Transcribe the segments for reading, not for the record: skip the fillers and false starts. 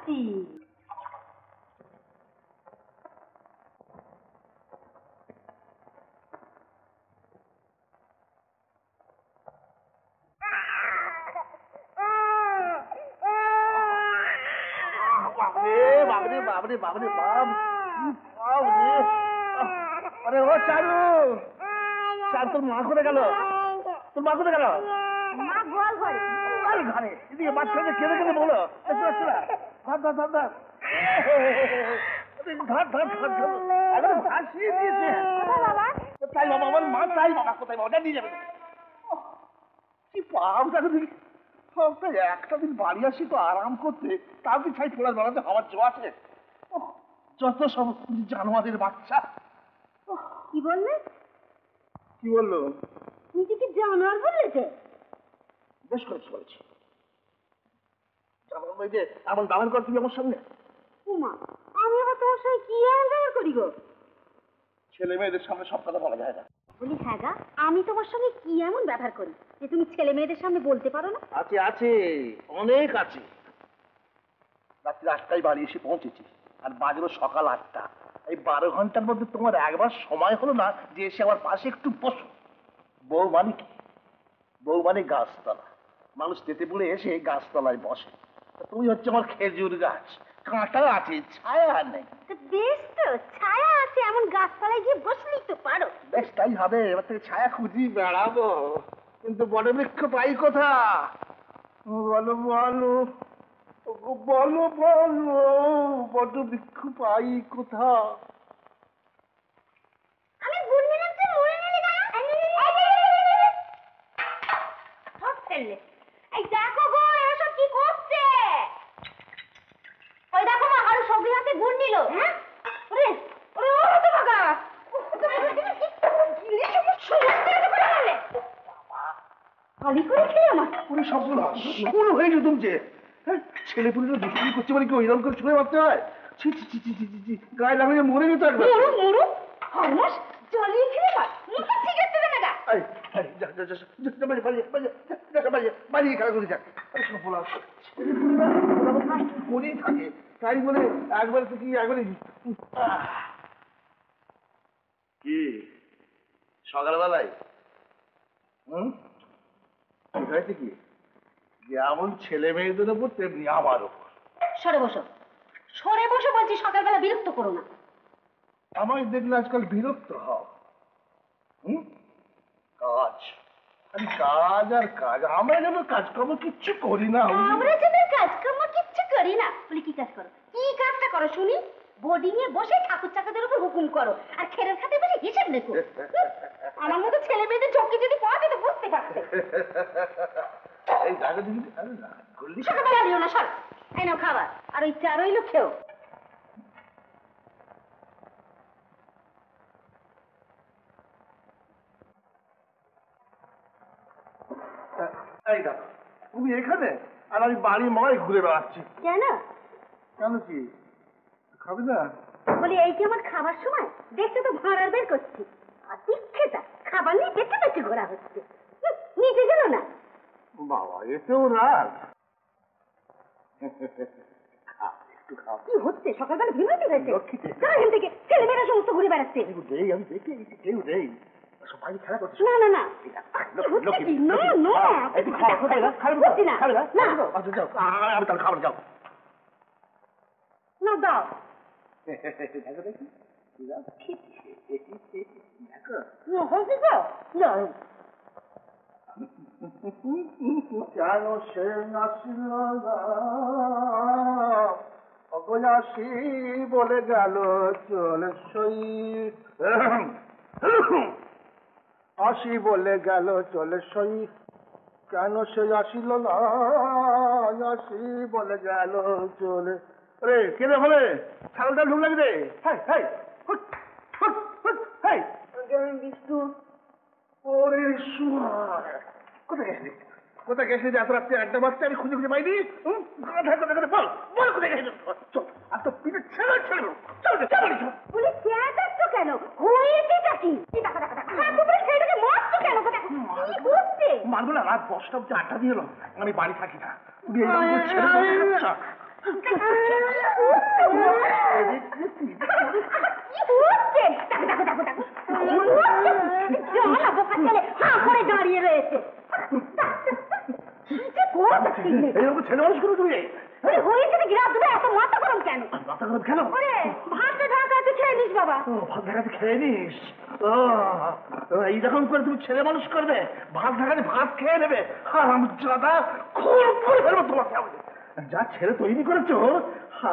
যাচ্ছি। বাবরে বাবরে বাবরে বাব, আরে ও চারু, চার তোর মা কোথায় গেল? তোর মা কোথায় গেল? মা গোয়াল ঘরে। গোয়াল ঘরে? এদিকে বাচ্চাকে কেঁদে কেঁদে বলো। ধর ধর ধর ধর, ধর ধর ধর ধর, একদম ভাসিয়ে দিয়েছে। বাবা তাই বাবা, আমার মা তাই বাবা, কোথায় বাবা? নিয়ে যাবে কি পাপ দেখো দেখি। সপ্তাহে একটা দিন বাড়ি আসি তো আরাম করতে, তার কি ছাই ফোড়ার বেড়াতে আমার জো আছে? যত সব জানোয়ারের বাচ্চা। কি বললে? কি বললো? নিজেকে জানোয়ার বলেছে? বেশ করেছি বলেছি। জানোয়ার নয় যে এমন ব্যবহার কর তুমি আমার সামনে। উমা, আমি আবার তোমার সঙ্গে কি আর ব্যবহার করি গো? ছেলে মেয়েদের সামনে সব কথা বলা যায় না। বলি হ্যাঁ গা, আমি তোমার সঙ্গে কি এমন ব্যবহার করি যে তুমি ছেলে মেয়েদের সামনে বলতে পারো না? আছে আছে, অনেক আছে। রাত্রি 8টায় বাড়ি এসে পৌঁছেছি, আর বাজলো সকাল 8টা। এই 12 ঘন্টার মধ্যে তোমার একবার সময় হলো না যে এসে আমার পাশে একটু বসো। বউ মানে কি? বউ মানে গাছতলা। মানুষ তেতে পুড়ে এসে গাছতলায় বসে। তুমি হচ্ছে আমার খেজুর গাছ, কাঁটা আছে, ছায়া নেই। বেশ তো, ছায়া আছে এমন গাছতলায় গিয়ে বসলেই তো পারো। বেশ তাই হবে, এবার থেকে ছায়া খুঁজি বেড়াবো। কিন্তু বটবৃক্ষ পাই কোথা? বলো বলো, বলো বলো, বটবৃক্ষ পাই কোথা? আমি গুনগুনার চেয়ে মরে গেলি না। সব ফেললে। এই দেখো গো, এসব কি করছে? ওই দেখো মা, আরো সবরি হাতে গুণ নিল। হ্যাঁ, ওরে ওরে, ও তো বাবা, খালি করে খেয়ে আমার পুরো সবগুলো পুরো হয়ে যেতুম যে। ছেলে পুরো দুষ্টুমি করছে মানে কি ওইরকম করে ছুঁড়ে মারতে হয়? ছি ছি ছি ছি ছি ছি, গায়ে লাগলে মরে যেত একবার। মরু মরু হরমাস জ্বালিয়ে খেয়ে মার, মুখে সিগারেট দেবে না গা। এই এই যা যা যা যা, বাড়ি বাড়ি বাড়ি বাড়ি বাড়ি খেলা করে যাক। আরে সব বলা ছেলে পুরোরা ওরা করেই থাকে, তাই বলে একবার তো কি একবারে। কি সকালবেলায় হয়েছে কি? যেমন ছেলে মেয়েদের উপর তেমনি আমার উপর। সরে বসো, সরে বসো বলছি, সকালবেলা বিরক্ত করো না। আমায় দেখলে আজকাল বিরক্ত হও? কাজ, খালি কাজ আর কাজ। আমরা যেন কাজকর্ম কিচ্ছু করি না। আমরা যেন কাজকর্ম কিচ্ছু করি না। বলি কি কাজ করো? কি কাজটা করো শুনি? বোর্ডিং এ বসে ঠাকুর চাকরদের উপর হুকুম করো, আর খেরের খাতে বসে হিসেব দেখো। আমার মতো ছেলে মেয়েদের চোখে যদি পাওয়া যেত বুঝতে পারতে। এই দাদা দিদি, আরে না করলি সকালবেলা দিও না, সর। এই নাও খাবার, আর ওই চা রইলো, খেও। এই দাদা, তুমি এখানে আর আমি বাড়ি ময় ঘুরে বেড়াচ্ছি। কেন? কেন কি খাবি না? বলি এই কি আমার খাবার সময়? দেখছো তো ভাড়ার বের করছি। আর দীক্ষেতা খাবার নিয়ে বেঁচে বেঁচে ঘোরা হচ্ছে। নিতে গেল না বাবা, এতেও রাগ? একটু খাও। কি হচ্ছে? সকালবেলা বিরতি হয়েছে। এখান থেকে ছেলেমেয়েরা সমস্ত ঘুরে বেড়াচ্ছে। আমি দেখে কেউ দেই সবাই খেলা করছে। না না না, আমি তাহলে খাবার যাও না, দাও। দেখো দেখি কেন সে নাসিল অপয়াসী বলে গেল চলে সই, আসি বলে গেল চলে সই, কেন সে আসিল না? আসি বলে গেল চলে। রে কেনে ফলে ছাগলটা ঢুক লাগবে রে। বিষ্ণু, ওরে কোথায় গেছিলি? কোথায় গেছিলি? এত রাত্রে একটা বাচ্চা আমি খুঁজে খুঁজে পাইনি। বল বল কোথায় গেছিলি? চল, আর তো পিঠে ছেড়ে ছেড়ে চল চল। বলে চেঁচাচ্ছ কেন? হয়েছেটা কি? ছেলেটাকে মারছো কেন? কি করছে? মারবো না, রাত 10টা অব্দি আড্ডা দিয়ে এলো। আমি বাড়ি থাকি না, তুমি এইরকম ছেড়ে কি হচ্ছে? দেখো দেখো দেখো দেখো জানা বোকা ছেলে হা করে দাঁড়িয়ে রয়েছে। কি যে করবে ঠিক নেই। এরকম ছেলে মানুষ করো তুমি? হয়েছে নাকি রাত দুটো এত মাথা গরম কেন? মাথা খারাপ কেন? ওরে ভাতটা ঢাকা আছে খেয়ে নিস বাবা। ও, ভাত ঢাকাতে খেয়ে নিস? এইরকম করে তুমি ছেলে মানুষ করবে? ভাত ঢাকাতে ভাত খেয়ে নেবে? হারামজাদা, খুন করে ফেলবো তোমাকে আমি। যা ছেলে তৈরি করেছো,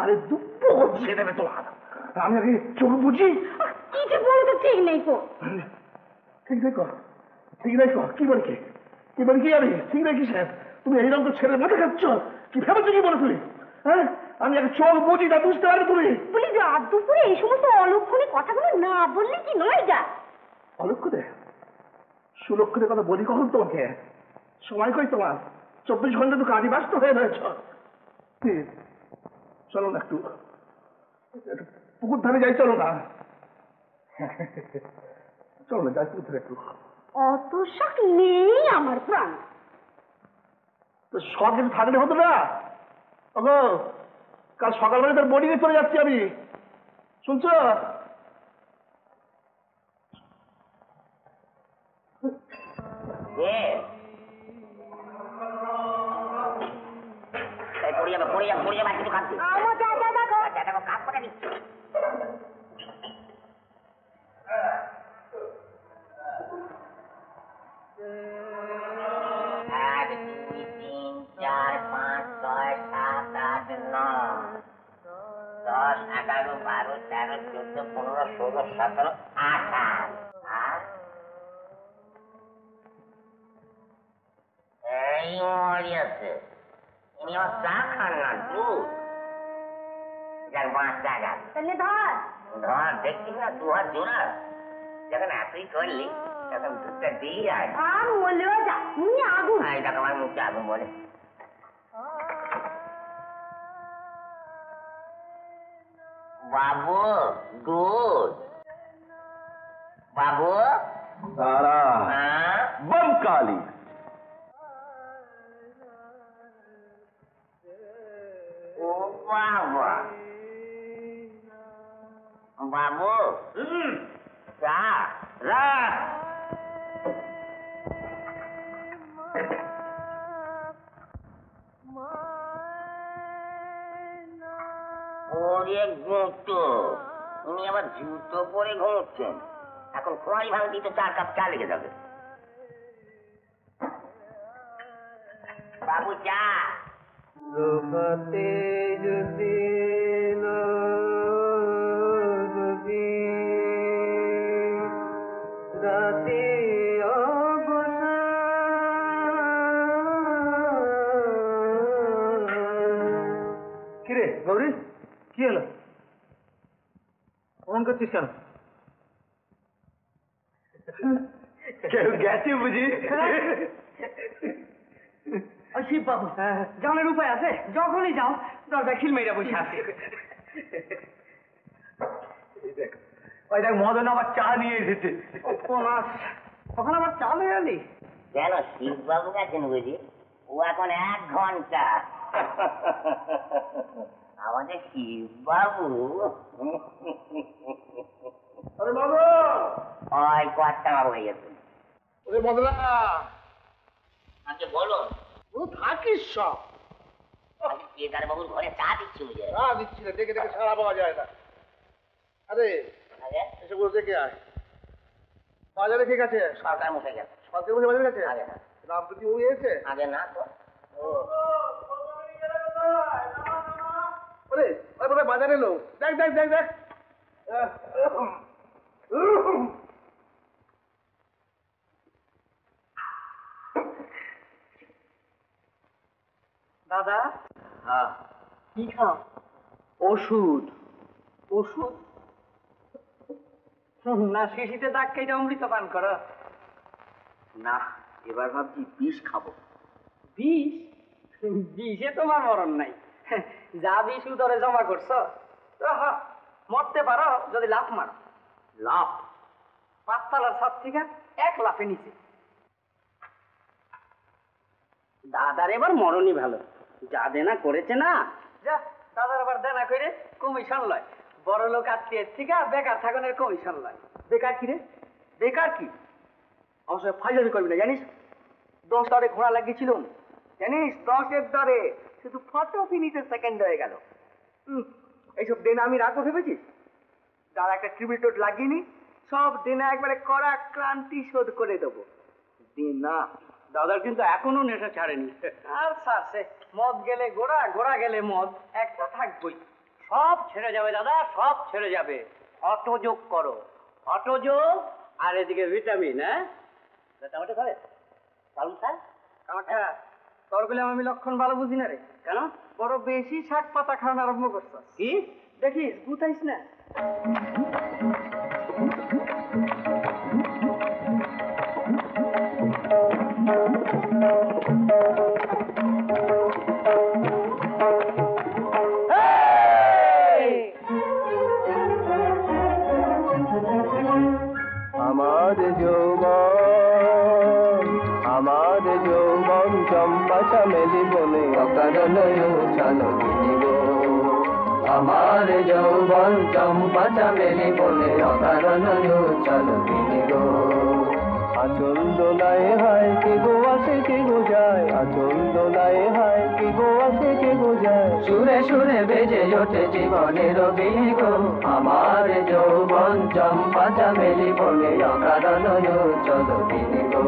আরে দুঃখ ছেড়ে দেবে তোমার। আমি আগে চোখ বুঝি। কি যে বলো তো ঠিক নেই কো। ঠিক দেখো, ঠিক দেখো, কি বলি কি? কি বলি কি আমি? ঠিক দেখি স্যার, তুমি এইরকম তো ছেলে মাথা খাচ্ছ? কি ভেবেছো কি বলে তুমি? হ্যাঁ, আমি আগে চোখ বুঝি, তা বুঝতে পারবে তুমি? বলি রাত দুপুরে এই সমস্ত অলক্ষণে কথাগুলো না বললে কি নয় যা? অলক্ষণে সুলক্ষণের কথা বলি কখন তোমাকে? সময় কই তোমার? 24 ঘন্টা তো কাজে ব্যস্ত হয়ে রয়েছ। চলো না একটু পুকুর ধারে যাই, চলো না। চলো না যাই পুকুর ধারে একটু। অত শখ নেই আমার প্রাণ। তো সব কিছু থাকলে হতো না? ওগো, কাল সকালবেলা তার বোর্ডিংয়ে চলে যাচ্ছি আমি, শুনছো? পড়ে যাবে কিছু খাচ্ছি। আমার যা যা দেখো দেখো কাজ করে দিচ্ছি। এক, দুই, তিন, চার, পাঁচ, ছয়, সাত, আট, নয়, 10, 11, 12, 13, 14, 15, 16, 17, 18। এই মরি আছে, ইনি আমার চা খান না, দুধ। যাক 5 টাকা তাহলে ধর ধর, দেখছিস না 2 হাত জোড়া, যখন এতই করলি তখন দুধটা দিয়ে আয়। আর মরলেও যা মুই আগুন। এই দেখো আমার মুখে আগুন বলে। বাবু দুধ, বাবু তারা হ্যাঁ বমকালি। ও বাবা, বাবু চা রাখ। ওরে গুঁতো, উনি আবার জুতো পরে ঘুমোচ্ছেন। এখন খোয়ারি ভাঙতি তো 4 কাপ চা লেগে যাবে। বাবু চা। লোকাতে যদি রাতে কিরে গৌরী, কি হলো? ফোন করছিস কেন? কেউ গেছে বুঝি? শিব বাবু, জানার উপায় আছে? যখনই যাও দরজা খিল মেয়েরা বসে আছে। ওই দেখ মদন আবার চা নিয়ে এসেছে। তখন আবার চা নিয়ে এলি? কেন শিববাবু গেছেন বুঝি? ও এখন 1 ঘন্টা। আমাদের শিববাবু আরে বাবা, ওই কয়েকটা বাবু হয়ে গেছে। ওরে মদনা, আজকে বলুন, ও থাকিস সব। আজকে কেদার বাবুর ঘরে চা দিচ্ছি বুঝে। না দিচ্ছি না, দেখে দেখে সারা পাওয়া যায় না। আরে আগে এসব দেখে আয়। বাজারে ঠিক আছে? সরকার মুখে গেছে। সরকারি বসে বাজারে গেছে? আগে না, রামপতি ও এসেছে? আগে না তো। ওরে ওই বোধহয় বাজারে এলো। দেখ দেখ দেখ দেখ। দাদা হ্যাঁ কি খাও? ওষুধ। ওষুধ না শিশিতে দাগ কেটে অমৃত পান করো? না, এবার ভাবছি বিষ খাবো। বিষ? বিষে তোমার মরণ নাই। যা বিষ উদরে জমা করছো মরতে পারো যদি লাফ মারো। লাভ? 5 তলার ছাদ থেকে 1 লাফে নিচে। দাদার এবার মরণই ভালো, যা দেনা করেছে না। যা দাদার আবার দেনা করে কমিশন লয়। বড় লোক আত্মীয়ের থেকে বেকার থাকনের কমিশন লাগে। বেকার কি রে? বেকার কি? আমার সঙ্গে ফাইজারি করবি না জানিস? 10 দরে ঘোড়া লাগিয়েছিলাম জানিস, 10-এর দরে শুধু ফটো ফিনিশে সেকেন্ড হয়ে গেল। এইসব দেনা আমি রাখবো ভেবেছিস? তার একটা ট্রিবিউট লাগিয়ে নি, সব দেনা একবারে কড়া ক্রান্তি শোধ করে দেবো। দেনা দাদার কিন্তু এখনো নেশা ছাড়েনি। আর ছাড়ছে, মদ গেলে গোড়া, গোড়া গেলে মদ, একটা থাকবই। সব ছেড়ে যাবে দাদা, সব ছেড়ে যাবে। অটোযোগ করো, অটোযোগ। আর এদিকে ভিটামিন। হ্যাঁ, টমেটো খাবে? পালং শাক? কামাঠা, তোর বলে আমি লক্ষণ ভালো বুঝি না রে। কেন? বড় বেশি শাক পাতা খাওয়ানো আরম্ভ করছস। কি দেখিস, গুতাইস না। আমার যৌবন চম্পা চামেলি বলে অকারণয় উছালো গো। আমার যৌবন চম্পা চামেলি বলে অকারণয় উছালো গো। আচল দোলায় হায় কে গো আসে কে গো যায়, আচল দোলায় হায় কে গো আসে কে গো যায়। সুরে সুরে বেজে ওঠে জীবনের বিগ। আমার যৌবন চম্পা চামেলি বলে অকারণয় চলো গো।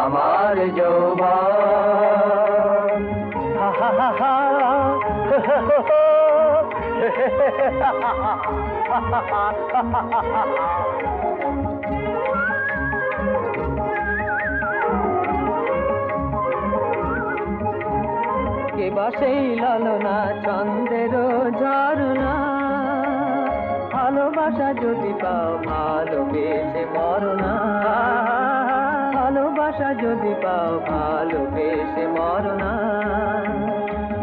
আমার যৌবন কে বা সেই লালনা চন্দ্রের ঝরনা, ভালোবাসা যদি পাও ভালোবেসে মরনা, ভালোবাসা যদি পাও ভালোবেসে মরনা।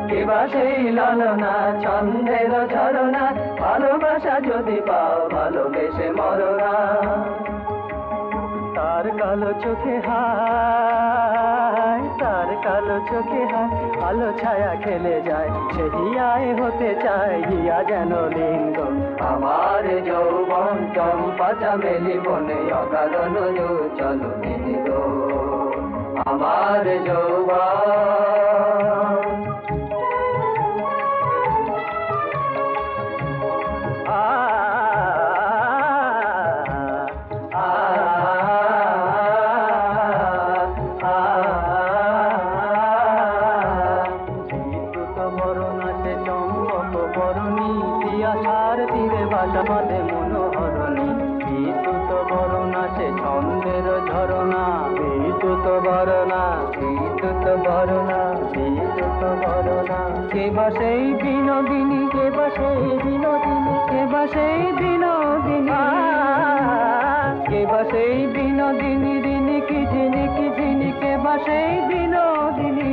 কে বা সেই লালনা চন্দ্রের ঝরনা, ভালোবাসা যদি পাও ভালোবেসে মরনা। তার কালো চোখে হায়, তার কালো চোখে হায়, আলো ছায়া খেলে যায়, সে হিয়ায় হতে চায় হিয়া যেন লিঙ্গ। আমার যৌবন চম্পা চামেলি বনে অকারণ চলো গো। আমার যৌবন আশার তীরে বাসা বাঁধে মনোহরণী। বিদ্যুৎ বরণা সে ছন্দের ঝরনা, বিদ্যুৎ বরণা, বিদ্যুৎ বরণা, বিদ্যুৎ বরণা। কে বা সেই বিনোদিনী, কে বা সেই বিনোদিনী, কে বা সেই বিনোদিনী, কে বা সেই বিনোদিনী, রিনিকি ঝিনিকি ঝিনি, কে বা সেই বিনোদিনী।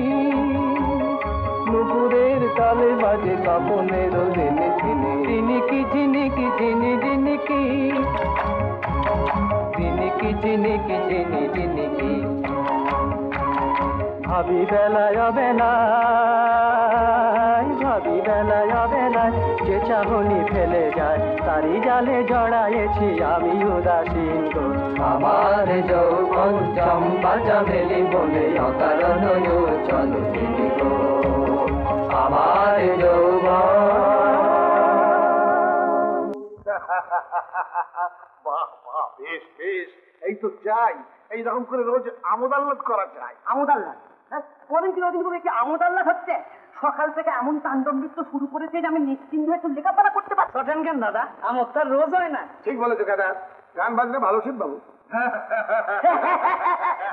নুপুরের তালে বাজে কাপনের রিনি ঝিনি, রিনিকি ঝিনিকি ঝিনি রিনিকি, রিনিকি ঝিনিকি ঝিনি রিনিকি। ভাবি বেলায় বেলায়, ভাবি বেলায় বেলায়, যে চাহনি ফেলে যায় তারি জালে জড়ায়েছি আমি উদাসীন গো। আমার যৌবন চম্পা চামেলি বলে অকারণ চলো গো। আমার বাহ বাহ, বেশ বেশ, এই তো চাই, এইরকম করে রোজ আমোদ আহ্লাদ করা চাই। আমোদ আল্লাহ, হ্যাঁ, পরের দিন করে কি আমোদ আল্লাহ হচ্ছে? সকাল থেকে এমন তাণ্ডব নৃত্য শুরু করেছে যে আমি নিশ্চিন্ত একটু লেখাপড়া করতে পারছি। শোনেন কেন দাদা, আমোদ তার রোজ হয় না। ঠিক বলেছো কাদা, গান বাজনা ভালো শিব বাবু।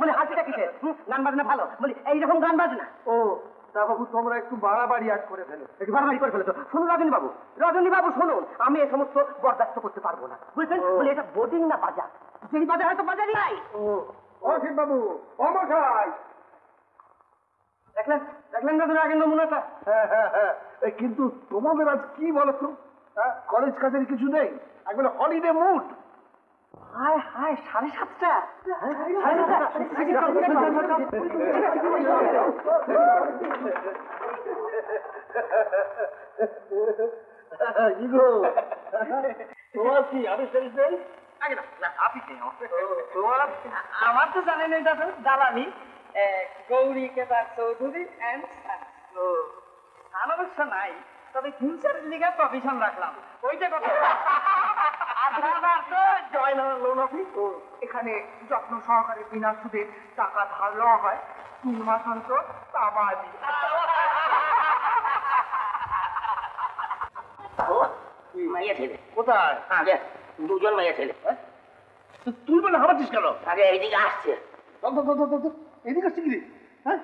বলে হাসিটা কিসের? গান বাজনা ভালো বলি, এইরকম গান বাজনা। ও তা বাবু, তোমরা একটু বাড়াবাড়ি আজ করে ফেলো। একটু বাড়াবাড়ি করে ফেলেছো। শুনুন রজনী বাবু, রজনী বাবু শুনুন, আমি এ সমস্ত বরদাস্ত করতে পারবো না, বুঝলেন? বলে এটা বোর্ডিং না বাজার, সেই বাজার হয়তো বাজারই নাই। ও শিব বাবু, ও মশাই, দেখলেন দেখলেন দাদু আগের নমুনাটা। হ্যাঁ হ্যাঁ হ্যাঁ, কিন্তু তোমাদের আজ কি বলো তো, কলেজ কাজের কিছু নেই, একবারে হলিডে মুড। হায় হায়, 7:30। কি গো তোমার কি আদেশ টাদেশ নেই? আগে না না আপিস নেই তোমার আমার তো জানেন এটা তো দালালি গৌরী কেদার চৌধুরী অ্যান্ড অবশ্য নাই, তবে ফিউচারের লিগে প্রভিশন রাখলাম, ওইটা কথা। জয়নাল লোন অফিস এখানে যত্ন সহকারে বিনা সুদে টাকা ধার লওয়া হয় 3 মাস অন্তর, তা বাদই। মাইয়া ছেলে কোথায়? আগে দুজন মাইয়া ছেলে তুলবে না হারাচ্ছিস কেন? আগে এইদিকে আসছে। এদিকে আসছে কি রে? হ্যাঁ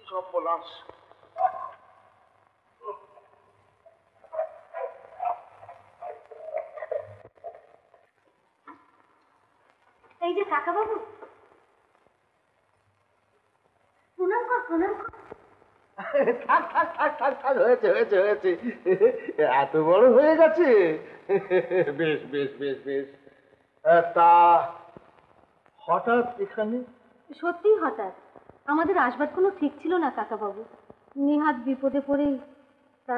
সব বলাস। এই যে কাকা বাবু, প্রণাম কর প্রণাম কর। থাক থাক থাক থাক থাক, হয়েছে হয়েছে হয়েছে, এত বড় হয়ে গেছে। বেশ বেশ বেশ বেশ। তা হঠাৎ এখানে? সত্যি হঠাৎ, আমাদের আসবার কোনো ঠিক ছিল না কাকা বাবু। নেহাত বিপদে পড়েই তা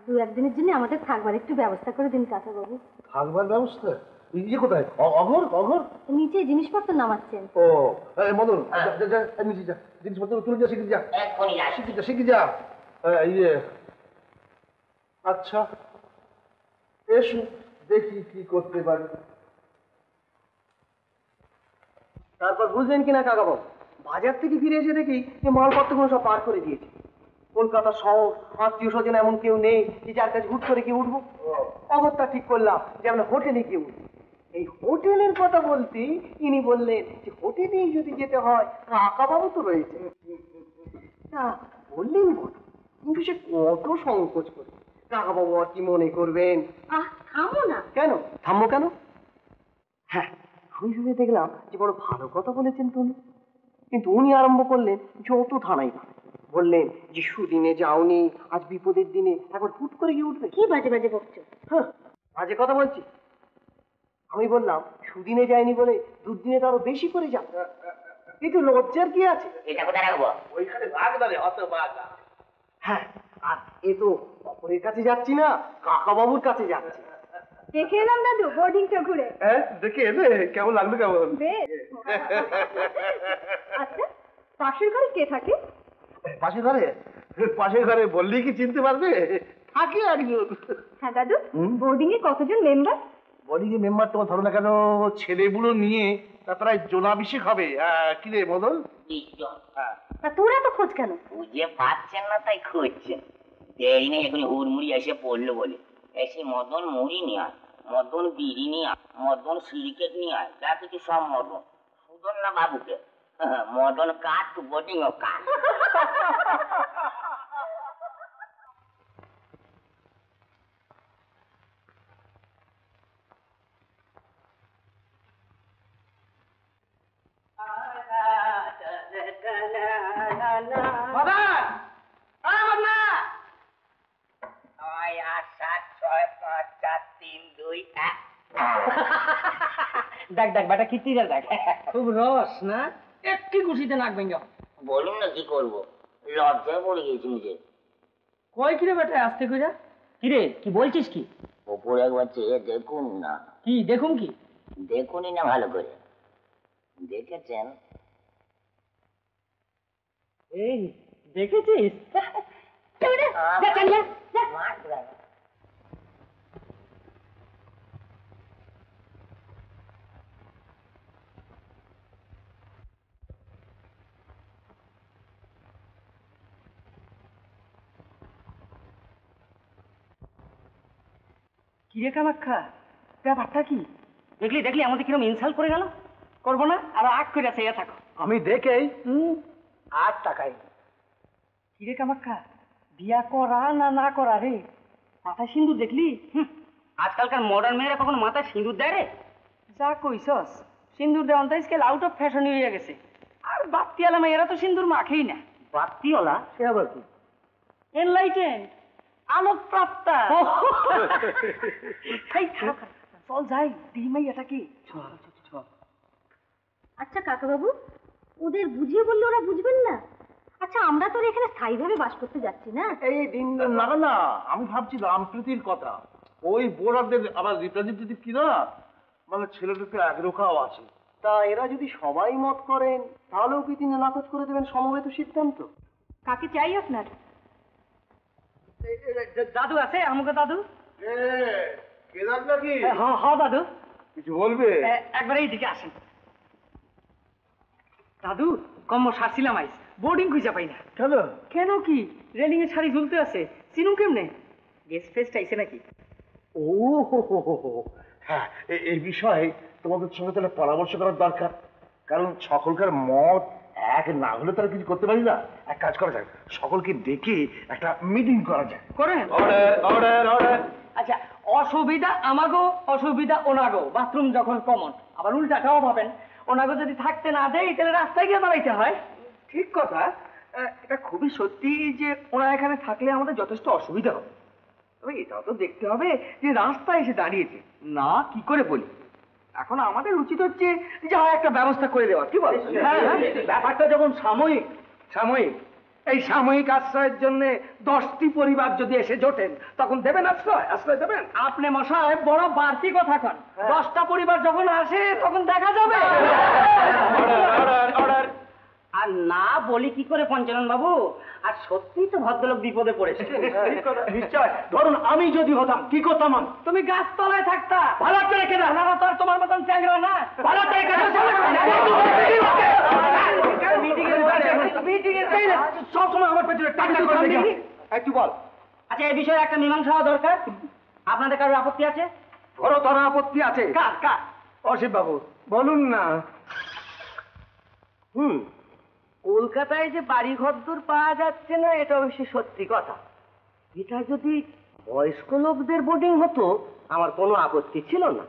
2-1 দিনের জন্য আমাদের থাকবার একটু ব্যবস্থা করে দিন কাকা বাবু। থাকবার ব্যবস্থা? ইয়ে কোথায়? অঘর অঘর? নিচে জিনিসপত্র নামাচ্ছেন। ও মদন, যা যা যা, নিচে যা, জিনিসপত্র তুলে যা, শিখে যা, এক্ষুনি আসি। শিখে যা, শিখে যা। ইয়ে আচ্ছা, এসো দেখি কি করতে পারি। তারপর বুঝলেন কিনা কাকা বাবু, বাজার থেকে ফিরে এসে দেখি যে মালপত্রগুলো সব পার করে দিয়েছে। কলকাতা শহর, আত্মীয় স্বজন এমন কেউ নেই যে যার কাছে হুট করে গিয়ে উঠবো। অগত্যা ঠিক করলাম যে আমরা হোটেলে গিয়ে উঠবো। এই হোটেলের কথা বলতেই ইনি বললেন যে হোটেলেই যদি যেতে হয় কাকা বাবু তো রয়েছে। না বললেন বল, কিন্তু সে কত সংকোচ করে। কাকা বাবু আর কি মনে করবেন? থামো না। কেন থামবো কেন? হ্যাঁ, আমি ভেবে দেখলাম যে বড় ভালো কথা বলেছেন তুমি, কিন্তু উনি আরম্ভ করলেন যত থানাই বললেন যে সুদিনে যাওনি, আজ বিপদের দিনে একবার হুট করে গিয়ে উঠবে। কি বাজে বাজে বকছো? হ্যাঁ, বাজে কথা বলছি? আমি বললাম সুদিনে যায়নি বলে দুদিনে তো আরো বেশি করে যাও, কিন্তু লজ্জার কি আছে? এটা কোথায় রাখবো? ওইখানে ভাগ দাঁড়ে অত ভাগ। হ্যাঁ, আর এ তো অপরের কাছে যাচ্ছি না, কাকা বাবুর কাছে যাচ্ছি। দেখে এলাম দাদু বোর্ডিংটা ঘুরে। হ্যাঁ দেখে এলে কেমন লাগলো? কেমন? বেশ। আচ্ছা, পাশের ঘরে কে থাকে? পাশের ঘরে? পাশের ঘরে বললেই কি চিনতে পারবে? থাকে একজন। হ্যাঁ দাদু, বোর্ডিং এ কতজন মেম্বার? বডি যে মেম্বার তোমার ধরো না কেন, ছেলেগুলো নিয়ে তা প্রায় জোনাভিষেক হবে। কি রে মদন? 20 জন। তা তোরা তো খোঁজ কেন? বুঝে পাচ্ছেন না তাই খুঁজছেন। দেরি নেই, এখনই হুড়মুড়ি এসে পড়লো বলে। এসে মদন মুড়ি নিয়ে আয়, মদন বিড়ি নিয়ে আয়, মদন সিলিকেট নিয়ে আয়, যা কিছু সব মদন। সুদন না বাবুকে, মদন কাঠ বোটিং ও কাঠ। বাদান! নয়, 8, 7, 6, 5, 4, 3, 2, 1। দেখ দেখ বেটা কীর্তিটা দেখ, খুব রস না, একটি খুশিতে নাক ভেঙে। বলুন না কি করবো, লজ্জায় পড়ে গেছি নিজে। কয় কিরে বেটা আসতে কইরা? কিরে কি বলছিস কি? ওপরে একবার চেয়ে দেখুন না। কি দেখুন কি? দেখুনই না ভালো করে। দেখেছেন? এই দেখেছিস? কিরে কামাখ্যা, ব্যাপারটা কি? দেখলি দেখলি আমাদের কিরম ইনসাল্ট করে গেল। করবো না, আর আগ করে চেয়ে থাকো। আমি দেখেই 8 টাকায়। কিরে কামাখ্যা, বিয়া করা না না করা রে? মাথায় সিঁদুর দেখলি? আজকালকার মডার্ন মেয়েরা কখনো মাথায় সিঁদুর দেয় রে? যা কইছস, সিঁদুর দেওয়ান তো আজকাল আউট অফ ফ্যাশন হয়ে গেছে। আর বাত্তিওয়ালা মেয়েরা তো সিঁদুর মাখেই না। বাত্তিওয়ালা? সে আবার কি? এনলাইটেন্ড, আলোকপ্রাপ্তা। এই থাক, চল যাই, দিমাই এটা কি? আচ্ছা কাকা বাবু, ওদের বুঝিয়ে বললে ওরা বুঝবেন না? আচ্ছা আমরা তো আর এখানে স্থায়ীভাবে বাস করতে যাচ্ছি না। এই দিন না না, আমি ভাবছি রামপ্রীতির কথা। ওই বোর্ডারদের আবার রিপ্রেজেন্টেটিভ কি না, মানে ছেলেটা তো একরোখাও আছে। তা এরা যদি সবাই মত করেন তাহলেও কি তিনি নাকচ করে দেবেন সমবেত সিদ্ধান্ত? কাকে চাই আপনার? দাদু আছে আমাকে দাদু? কেদার নাকি? হ্যাঁ দাদু। কিছু বলবে? একবার এইদিকে আসেন দাদু। কম্ম সারছিলাম আইস, বোর্ডিং খুঁজে পাই না। কেন? কেন কি রেলিং এর শাড়ি ঝুলতে আছে, চিনুম কেমনে? গেস্ট ফেস্ট আইছে নাকি? ও হ্যাঁ, এই বিষয়ে তোমাদের সঙ্গে তাহলে পরামর্শ করার দরকার। কারণ সকলকার মত এক না হলে তারা কিছু করতে পারি না। এক কাজ করা যায়, সকলকে ডেকে একটা মিটিং করা যায়। করেন? Order order order. আচ্ছা, অসুবিধা আমাগো, অসুবিধা ওনাগো। বাথরুম যখন কমন, আবার উল্টাটাও ভাবেন, ওনাগো যদি থাকতে না দেয় তাহলে রাস্তায় গিয়ে দাঁড়াইতে হয়। ঠিক কথা, এটা খুবই সত্যি যে ওরা এখানে থাকলে আমাদের যথেষ্ট অসুবিধা হবে। তবে এটাও তো দেখতে হবে যে রাস্তায় এসে দাঁড়িয়েছে না, কি করে বলি। এখন আমাদের উচিত হচ্ছে যে হয় একটা ব্যবস্থা করে দেওয়া, কি বল? ব্যাপারটা যখন সাময়িক, এই সাময়িক আশ্রয়ের জন্য 10টি পরিবার যদি এসে জোটেন তখন দেবেন আশ্রয় দেবেন? আপনি মশাই বড় বাড়তি কথা কন। 10টা পরিবার যখন আসে তখন দেখা যাবে। আর না বলি কি করে পঞ্চানন বাবু? আর সত্যিই তো ভদ্রলোক বিপদে পড়েছে। নিশ্চয়। ধরুন আমি যদি হতাম কি করতাম? তুমি গাছতলায় থাকতা। ভালো করে রেখে দাও। না তো আর তোমার মতন চ্যাংরা না। ভালো করে রেখে দাও। সবসময় আমার পেছনে টাকা করে একটু বল। আচ্ছা, এই বিষয়ে একটা মীমাংসা হওয়া দরকার। আপনাদের কারোর আপত্তি আছে? ঘোরতর আপত্তি আছে। কার কার? অসিত বাবু বলুন না। কলকাতায় যে বাড়ি ঘরদোর পাওয়া যাচ্ছে না, এটা অবশ্যই সত্যি কথা। এটা যদি বয়স্ক লোকদের বোর্ডিং হতো আমার কোনো আপত্তি ছিল না।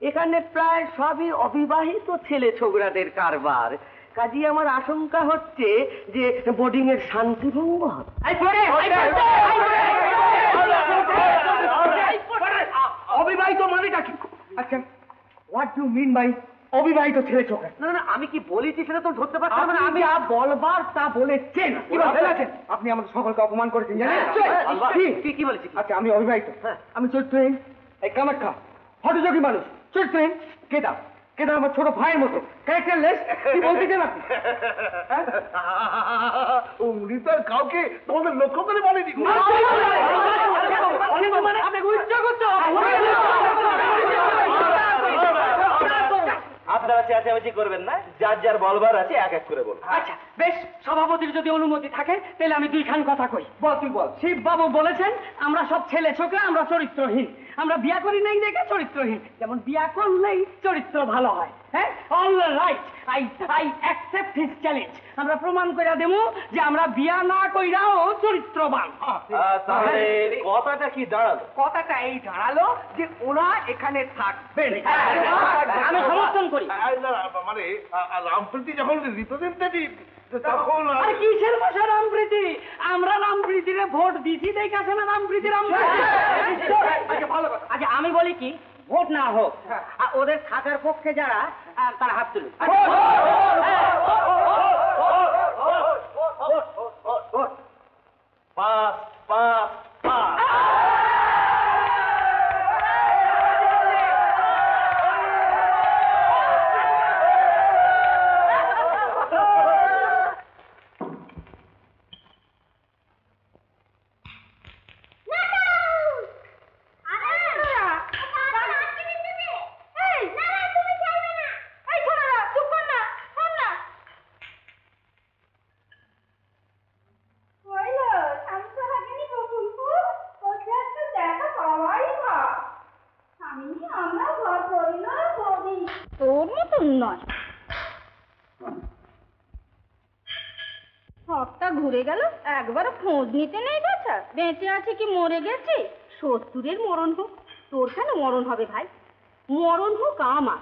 এখানে প্রায় সবই অবিবাহিত ছেলে ছোকরাদের কারবার। কাজে আমার আশঙ্কা হচ্ছে যে বোর্ডিং এর শান্তি ভঙ্গ হবে। অবিবাহিত মানেটা কি? আচ্ছা, হোয়াট ইউ মিন বাই অবিবাহিত ছেলে ছোকরা? না না, আমি কি বলেছি সেটা তো ধরতে পারছি না। আমি যা বলবার তা বলেছেন। কি বলেছেন? আপনি আমাদের সকলকে অপমান করেছেন জানেন? কি বলেছি? আচ্ছা, আমি অবিবাহিত, আমি চরিত্রহীন, এই কামাখ্যা হঠযোগী মানুষ, চরিত্রহীন, কেদা আমার ছোট ভাইয়ের মতো ক্যারেক্টারলেস। কি বলতে চান আপনি? উনি তো আর কাউকে তোমাদের লক্ষ্য করে বলেনি। আপনারা চেঁচামেচি করবেন না, যার যার বলবার আছে এক এক করে বলুন। আচ্ছা বেশ, সভাপতির যদি অনুমতি থাকে তাহলে আমি দুইখান কথা কই। বল, তুই বল। শিব বাবু বলেছেন আমরা সব ছেলে ছোকরা আমরা চরিত্রহীন, আমরা বিয়া করি নাই দেখে চরিত্রহীন, যেমন বিয়া করলেই চরিত্র ভালো হয়। হ্যাঁ, all right, I accept his challenge. আমরা প্রমাণ করে দেবো যে আমরা বিয়া না কইরাও চরিত্রবান। তাহলে কথাটা কি দাঁড়ালো? কথাটা এই দাঁড়ালো যে ওরা এখানে থাকবেন। আমি সমর্থন করি। মানে রামপ্রীতি যখন রিপ্রেজেন্টেটিভ তখন আরে কিসের ভাষা রামপ্রীতি? আমরা রামপ্রীতিরে ভোট দিছি দেখে আসে না রামপ্রীতি। আচ্ছা, আমি বলি কি, ভোট না হোক, ওদের থাকার পক্ষে যারা তারা হাত তুলুক। পাঁচ পাঁচ পাঁচ। তোর মতন নয়। সবটা ঘুরে গেল, একবারও খোঁজ নিতে নেই বাছা, বেঁচে আছে কি মরে গেছে। 70-এর মরণ হোক, তোর কেন মরণ হবে ভাই? মরণ হোক আমার।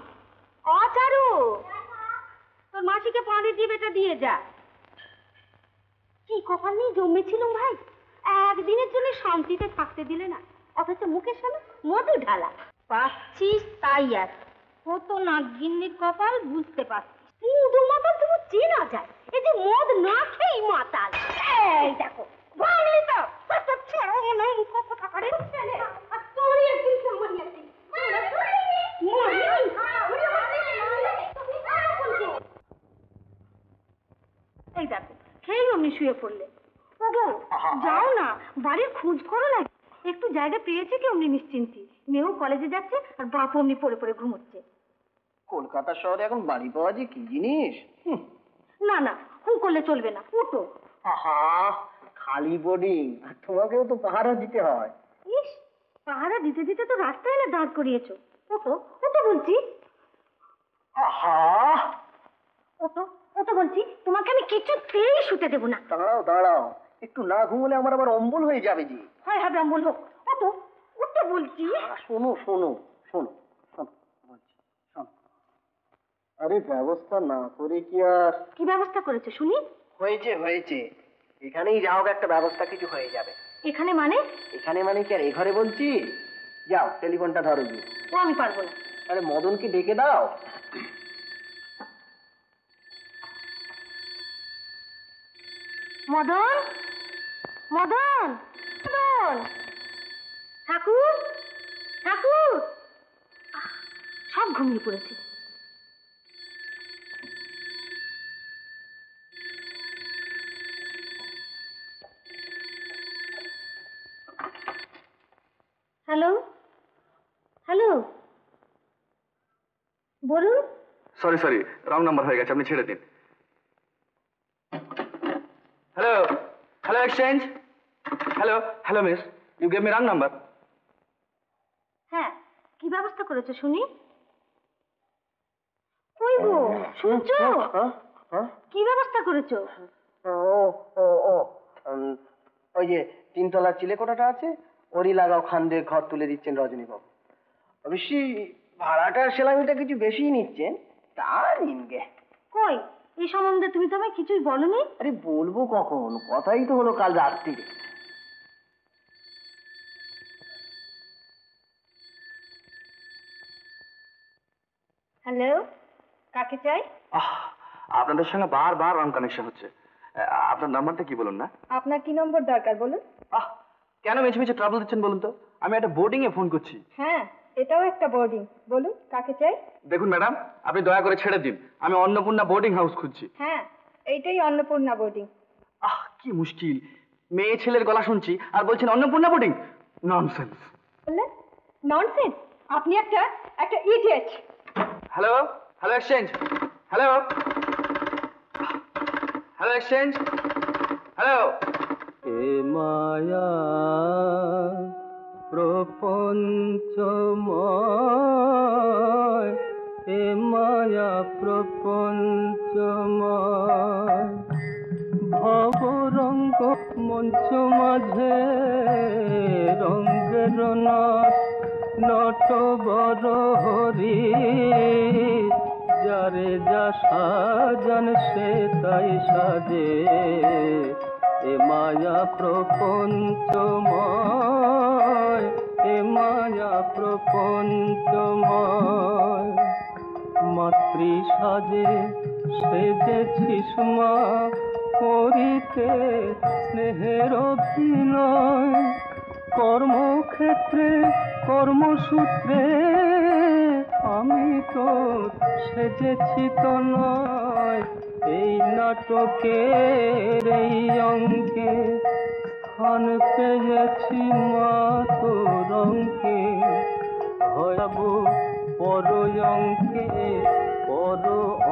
অচারু, তোর মাসিকে পানি দিয়ে বেটা দিয়ে যা। কি কপাল নিয়ে জন্মেছিলাম ভাই, একদিনের জন্য শান্তিতে থাকতে দিলে না, অথচ মুখের সামনে মধু ঢালা। পাচ্ছিস তাই আর কত নাগিন্নির কপাল বুঝতে পারছিস। মধু মাতাল তবু চেনা যায়, এই যে মদ না খেয়েই মাতাল। এই দেখো ভাঙলি তো কত ছেড়ো না মুখ কথা করে ছেলে, আর তোরই একদিন কেমন একদিন এই দেখো খেয়ে অমনি শুয়ে পড়লে। ওগো যাও না, বাড়ির খোঁজ করো না, একটু জায়গা পেয়েছে কি অমনি নিশ্চিন্তি। মেয়েও কলেজে যাচ্ছে আর বাপ অমনি পড়ে পড়ে ঘুমোচ্ছে। কলকাতা শহরে এখন বাড়ি পাওয়া যে কি জিনিস। না না হুঁ করলে চলবে না, উঠো। আহা, খালি বোর্ডিং, আর তোমাকেও তো পাহারা দিতে হয়। ইস, পাহারা দিতে দিতে তো রাস্তায় না দাঁড় করিয়েছো। ওঠো ওঠো বলছি, আহা, ওঠো ওঠো বলছি, তোমাকে আমি কিছুতেই শুতে দেবো না। দাঁড়াও দাঁড়াও, একটু না ঘুমলে আমার আবার অম্বল হয়ে যাবে যে। হয় হবে অম্বল হোক, ওঠো ওঠো বলছি। শোনো শোনো শোনো শোনো বলছি, শোনো। আরে ব্যবস্থা না করে কি আর। কি ব্যবস্থা করেছো শুনি? হয়েছে হয়েছে, এখানেই যা হোক একটা ব্যবস্থা কিছু হয়ে যাবে। এখানে মানে? এখানে মানে কি আর এই ঘরে বলছি? যাও টেলিফোনটা ধরো গিয়ে। ও আমি পারবো না। আরে মদনকে ডেকে দাও। মদন মদন মদন, ঠাকুর ঠাকুর, সব ঘুমিয়ে পড়েছে। হ্যালো হ্যালো, বলুন। সরি সরি, রং নাম্বার হয়ে গেছে, আপনি ছেড়ে দিন। Hello hello exchange, hello hello miss, you gave me wrong number. হ্যাঁ, কি ব্যবস্থা করেছো শুনি? কই গো শুনছো? কি ব্যবস্থা করেছো? ও ও ও ওই যে তিনতলা চিলেকোঠাটা আছে, ওরই লাগাও খান্দে ঘর তুলে দিচ্ছেন রজনীবাবু। অবশ্যই ভাড়াটার সেলামিটা কিছু বেশি নিচ্ছেন, তা নিনগে। কই এই সম্বন্ধে তুমি তো আমায় কিছুই বলনি। আরে বলবো কখন, কথাই তো হলো কাল রাত থেকে। হ্যালো, কাকে চাই? আপনাদের সঙ্গে বারবার রং কানেকশন হচ্ছে। আপনার নাম্বারটা কি বলুন না? আপনার কি নম্বর দরকার বলুন? কেন মিছে মিছে ট্রাবল দিচ্ছেন বলুন তো? আমি একটা বোর্ডিং এ ফোন করছি। হ্যাঁ, এটাও একটা বোর্ডিং। বলুন কাকে চাই? দেখুন ম্যাডাম, আপনি দয়া করে ছেড়ে দিন, আমি অন্নপূর্ণা বোর্ডিং হাউস খুঁজছি। হ্যাঁ, এইটাই অন্নপূর্ণা বোর্ডিং। কি মুশকিল, মেয়ে ছেলের গলা শুনছি আর বলছেন অন্নপূর্ণা বোর্ডিং। ননসেন্স। বললেন ননসেন্স? আপনি একটা idiot. Hello hello exchange, hello hello exchange, hello. এ মায়া প্রপঞ্চময়, এ মায়া প্রপঞ্চময়, ভবরঙ্গ মঞ্চ মাঝে রঙ্গের নট নটবর হরি, যারে যা সাজান সে তাই সাজে, এ মায়া প্রপঞ্চময়, এ মায়া প্রপঞ্চময়। মাতৃ সাজে সেজেছিস মা, করিতে স্নেহের অভিনয়, কর্মক্ষেত্রে কর্মসূত্রে আমি তো সেজেছি তো নয়। এই নাটকের এই অঙ্কে স্থান পেয়েছি মা তোর অঙ্কে, হয়াবো পর অঙ্কে পর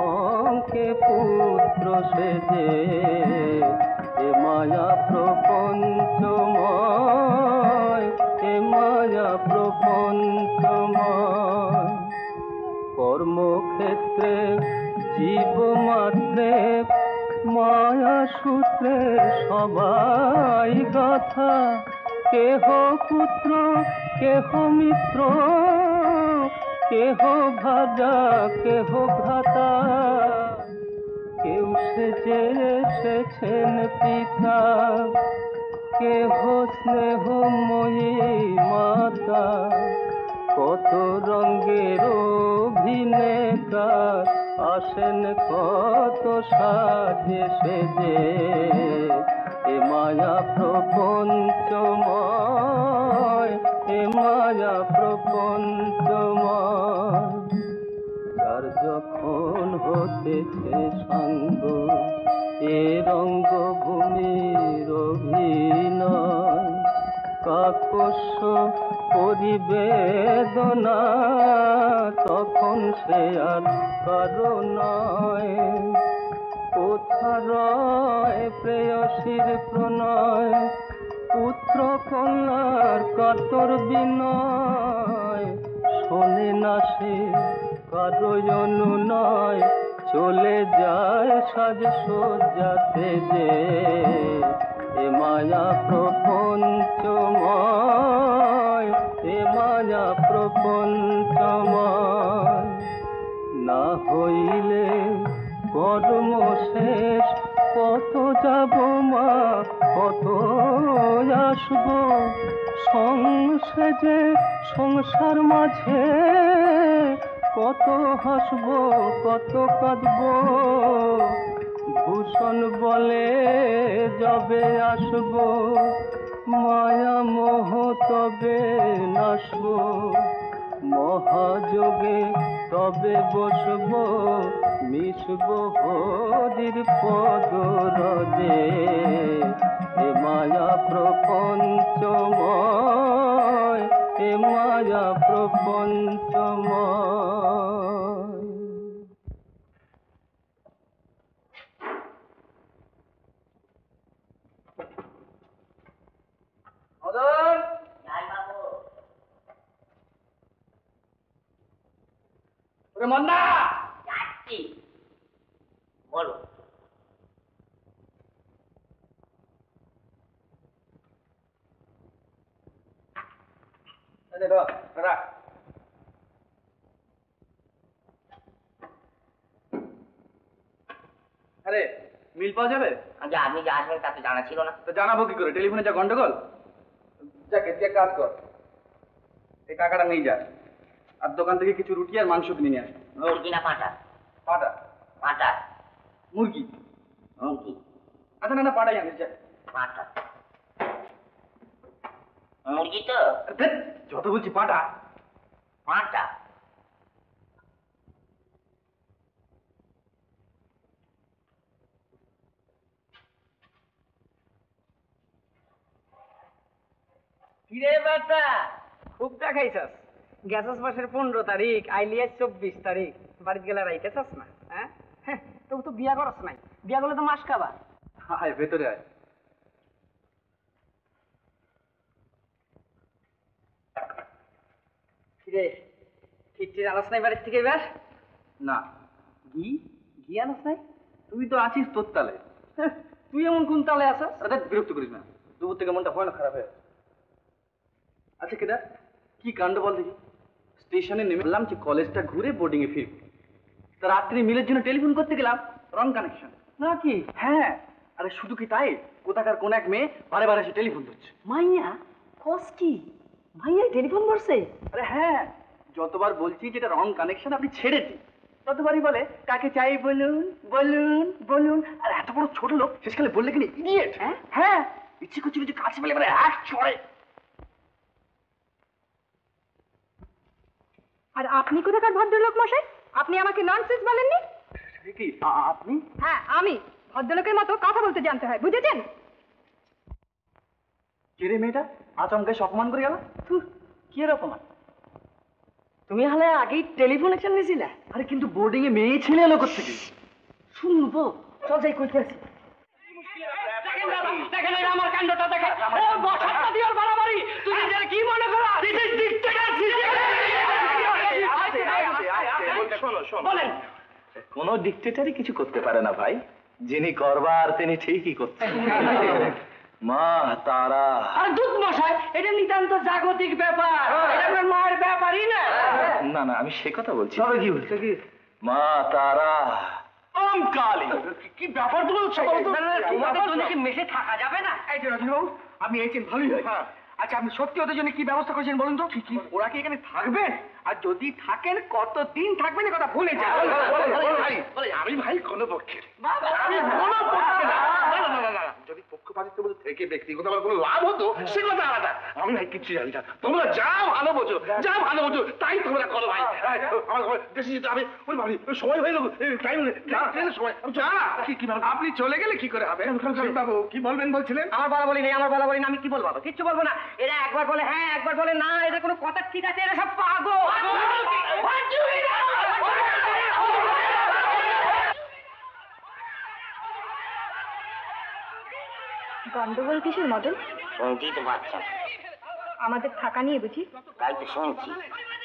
অঙ্কে পুত্র সেজে, এ মায়া প্রপঞ্চময়, এ মায়া প্রপঞ্চময়। কর্মক্ষেত্রে জীব মাত্রে মায়া সূত্রে সবাই গাথা, কেহ পুত্র কেহ মিত্র, কেহ ভাজা কেহ ভ্রাতা, কেউ সেজে এসেছেন পিতা, কেহ স্নেহময়ী মাতা, কত রঙের অভিনেতা আসেন কত সাজে সেজে, এ মায়া প্রপঞ্চময়, এ মায়া প্রপঞ্চময়। যার যখন হতেছে সঙ্গ এ রঙ্গভূমির অভিনয়, কাকস্য পরিবেদনা তখন সে আর কারো নয়। কোথা রয় প্রেয়সীর প্রণয়, পুত্র কন্যার কাতর বিনয়, শোনে না সে কারো অনুনয়, চলে যায় সাজ সজ্জাতে যে, এ মায়া প্রপঞ্চময়, এ মায়া প্রপঞ্চময়। না হইলে কর্ম শেষ, কত যাব মা কত আসব, সংসারে সংসার মাঝে কত হাসব কত কাঁদব, ভূষণ বলে যবে আসব, মায়া মোহ তবে নাশব, মহাযোগে তবে বসব, মিশব হরির পদরজে, এ মায়া প্রপঞ্চময়, এ মায়া প্রপঞ্চময়। মদন, যাই বাবু। ওরে মন্না, যাচ্ছি। বলো। এই দেখো, রাখ। আরে মিল পাওয়া যাবে? আগে আপনি যে আসবেন তা তো জানা ছিল না। তো জানাবো কি করে, টেলিফোনে যা গন্ডগোল। যাকে যে কাজ কর, এই টাকাটা নিয়ে যা, আর দোকান থেকে কিছু রুটি আর মাংস কিনে নিয়ে আস। মুরগি না পাঁঠা? পাটা? পাঁঠা। মুরগি? মুরগি। আচ্ছা না না, পাটাই আনিস যা। পাঁঠা। মুরগি তো? ধ্যাৎ, যত বলছি পাটা। পাঁঠা। কিরে বেটা, খুব দেখাইছস। গেছস মাসের 15 তারিখ, আইলিয়াস 24 তারিখ, বাড়িতে গেলে রাইতেছস না? হ্যাঁ, তবু তো বিয়া করস নাই। বিয়া করলে তো মাস খাবা। আয় ভেতরে আয়। কিরে, ঠিক ঠিক আনস নাই বাড়ির থেকে এবার? না। ঘি ঘি আনস নাই? তুই তো আছিস তোর তালে। হ্যাঁ, তুই এমন কোন তালে আছস? আরে ধ্যাৎ, বিরক্ত করিস না, দুপুর থেকে মনটা ভয়ানক খারাপ হয়ে আছে। আচ্ছা কেদার, কি কাণ্ড বল দেখি। স্টেশনে নেমেলাম যে কলেজটা ঘুরে বোর্ডিং এ ফিরব, তা রাত্রি মিলের জন্য টেলিফোন করতে গেলাম, রং কানেকশন। নাকি? হ্যাঁ, আরে শুধু কি তাই, কোথাকার কোন এক মেয়ে বারে বারে এসে টেলিফোন ধরছে। মাইয়া কস কি? ভাইয়া টেলিফোন করছে? আরে হ্যাঁ, যতবার বলছি যেটা রং কানেকশন আপনি ছেড়ে দিন, ততবারই বলে কাকে চাই বলুন বলুন বলুন। আর এত বড় ছোট লোক শেষকালে বললে কিনা ইডিয়েট। হ্যাঁ, ইচ্ছে করছিল যে কাছে পেলে মানে এক ছড়ে। আর আপনি কোথাকার ভদ্রলোক মশাই? আপনি আমাকে ননসেন্স বলেননি? কি আপনি? হ্যাঁ, আমি ভদ্রলোকের মতো কথা বলতে জানতে হয়, বুঝেছেন? কে রে মেয়েটা আচমকায় অপমান করে গেল? কি রকমান? তুমি হলে আগেই টেলিফোন একশন নিয়েছিলে? আরে কিন্তু বোর্ডিং এ মেয়ে ছেলে এলো কোথেকে? শুনবো, চল যাই কইতে আসি। দেখেন আমার কাণ্ডটা দেখেন। ও বসাটা দিওর বাড়াবাড়ি। তুই নিজের কি মনে করো? This is dictator. শোনো শোনো, বলেন। কোনো ডিক্টেটরই কিছু করতে পারে না ভাই, যিনি করবার তিনি ঠিকই করছেন। মা তারা। আর দুধ মশাই, এটা নিতান্ত জাগতিক ব্যাপার। এটা আপনার মায়ের ব্যাপারই না। না না, আমি সে কথা বলছি। তবে কি বলছে কি? মা তারা ওম কালী। কি ব্যাপার তুমি বলছো? তোমাদের জন্য কি মেশে থাকা যাবে না? এই যে রজনীবাবু, আপনি এসেছেন ভালোই হয়। আচ্ছা আপনি সত্যি ওদের জন্য কি ব্যবস্থা করেছেন বলুন তো? কি ওরা কি এখানে থাকবে? আর যদি থাকেন কতদিন থাকবেন এ কথা ভুলে যান। আমি ভাই কোনো পক্ষে আমি কোনো পক্ষে না। যদি পক্ষপাতিত্বের মধ্যে থেকে ব্যক্তিগত আমার কোনো লাভ হতো সে কথা আলাদা। আমি ভাই কিচ্ছু জানি না, তোমরা যা ভালো বোঝো তাই তোমরা করো ভাই। আমার দেশে যেতে হবে, ওই ভাবি সময় হয়ে গেল, টাইম সময় আপনি চলে গেলে কি করে হবে? বাবু কি বলবেন বলছিলেন? আমার বলা বলি নেই, আমি কি বলবো? কিচ্ছু বলবো না। এরা একবার বলে হ্যাঁ, একবার বলে না, এদের কোনো কথা ঠিক আছে, এরা সব পাগল। গন্ডগোল কিসের মদন? শুনতেই তো পাচ্ছেন, আমাদের থাকা নিয়ে বুঝি? তাই তো শুনছি।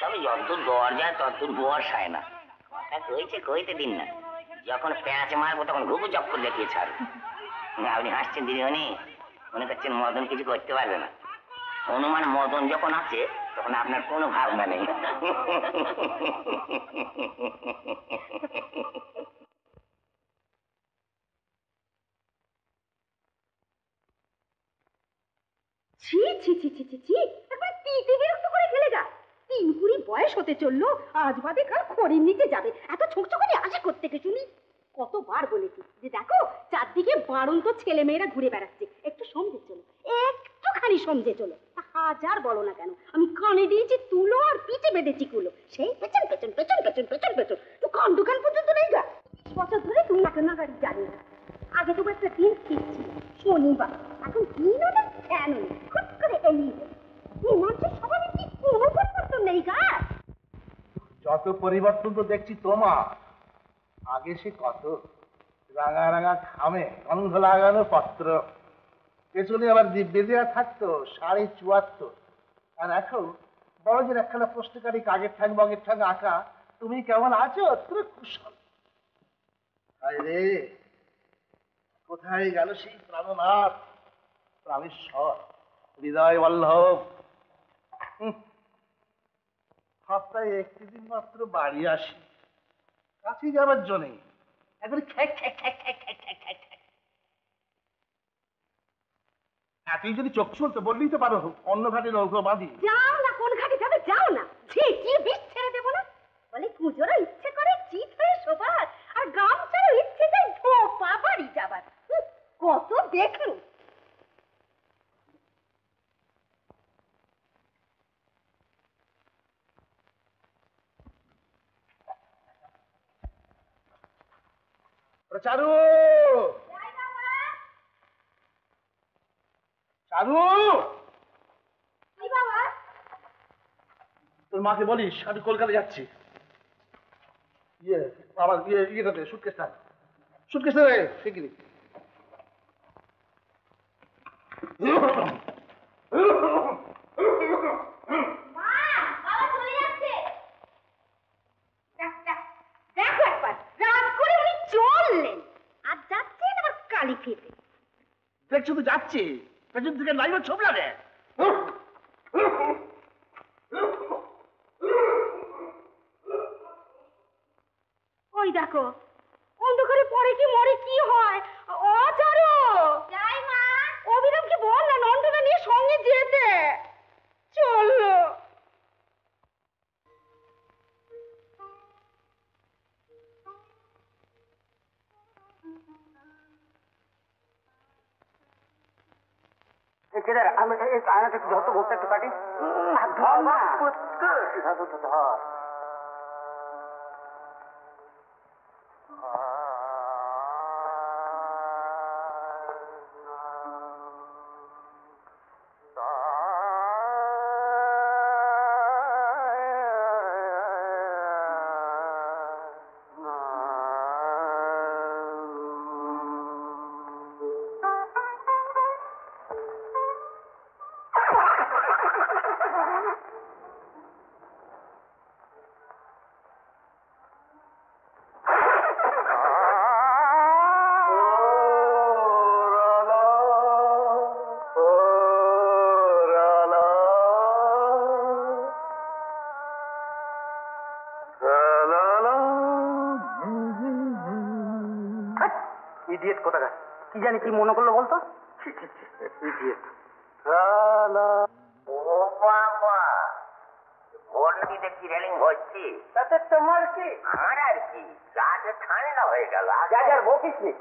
তবে যতদূর দর যায় ততদূর বয়স হয় না। কথা কইতে দিন না। যখন প্যাঁচ মারবো তখন ঘুঘু চক্কর দেখিয়ে ছাড়বো। আপনি হাসছেন দিদিমণি, মনে করছেন মদন কিছু করতে পারবে না। হনুমান মদন যখন আছে তখন আপনার কোনো ভাবনা নেই। ছি ছি ছি ছি ছি ছি, একবার তিতে বিরক্ত করে খেলে যা। 3 বয়স হতে চললো, আজ বাদে কাল খড়ির নিচে যাবে। এত ছোকছোকানি আসে কোত্থেকে শুনি? কতবার বলেছি যে দেখো চারদিকে বাড়ন্ত ছেলে মেয়েরা ঘুরে বেড়াচ্ছে, একটু সমঝে চলো, একটুখানি সমঝে চলো। হাজার বলো না কেন, আমি কানে দিয়েছি তুলো আর পিঠে বেঁধেছি কুলো, সেই পেছন পেছন পেছন পেছন পেছন পেছন তো কান দোকান পর্যন্ত নেই গা। 20 বছর ধরে তুমি না গাড়ি জানি না। আগে তো একটা দিন ঠিক ছিল শনিবার, এখন দিন অনেক ফ্যান নেই, খুব করে এলিয়ে এই মানুষের স্বভাবে কি কোনো পরিবর্তন নেই গা? যত পরিবর্তন তো দেখছি তোমার। আগে সে কত রাঙা রাঙা খামে গন্ধ লাগানো পত্র, পেছনে আবার দিব্যে দেওয়া থাকতো 74.5। আর এখন বড় যে একখানা প্রশ্নকারী কাগের ঠাং বগের ঠাং আঁকা, তুমি কেমন আছো তুমি কুশল। হায় রে, কোথায় গেল সেই প্রাণনাথ, প্রাণেশ্বর, হৃদয় বল্লভ? সপ্তাহে একটি দিন মাত্র বাড়ি আসি, কাছে যাবার জন্যে। এখন তুই যদি চোখ শুনতে বললেই তো পারো অন্য ঘাটে নৌকো বাঁধি। যাও না, কোন ঘাটে যাবে যাও না, ঝেঁটিয়ে বিষ ছেড়ে দেবো না। বলে পুজোরও ইচ্ছে করে চিত হয়ে শোবার, আর গামছারও ইচ্ছে যায় ধোপা বাড়ি যাবার। কত দেখলু। চারু, চারু, তোর মাকে বলিস আমি কলকাতা যাচ্ছি। আমার ইয়েটাতে সুটকেসটা রে শিগগিরি। দেখো একবার রাত করে উনি চললেন, আর যাচ্ছেন আবার কালি ফিরে। দেখছো তো যাচ্ছি, পেছন থেকে লাইভ ছোপ লাগে। ওই দেখো অন্ধকারে পরে কি মরে কি হয়। অচারো যাই মা, অভিরামকে বল না নন্দনা নিয়ে সঙ্গে যেতে। চলো। আমি আয়নাটা একটু ধরতো, ভোগটা একটু কাটি। ধর না, ধর। ইডিয়েট কোথাকার, কি জানি কি মনে করলো বলতো? ইডিয়েট। ও বাবা, ভোর সবই দেখছি রেলিং হচ্ছে। তাতে তোমার কি? আমার আর কি, গাছে ঠান্ডা হয়ে গেল। যা যার বকিস নি।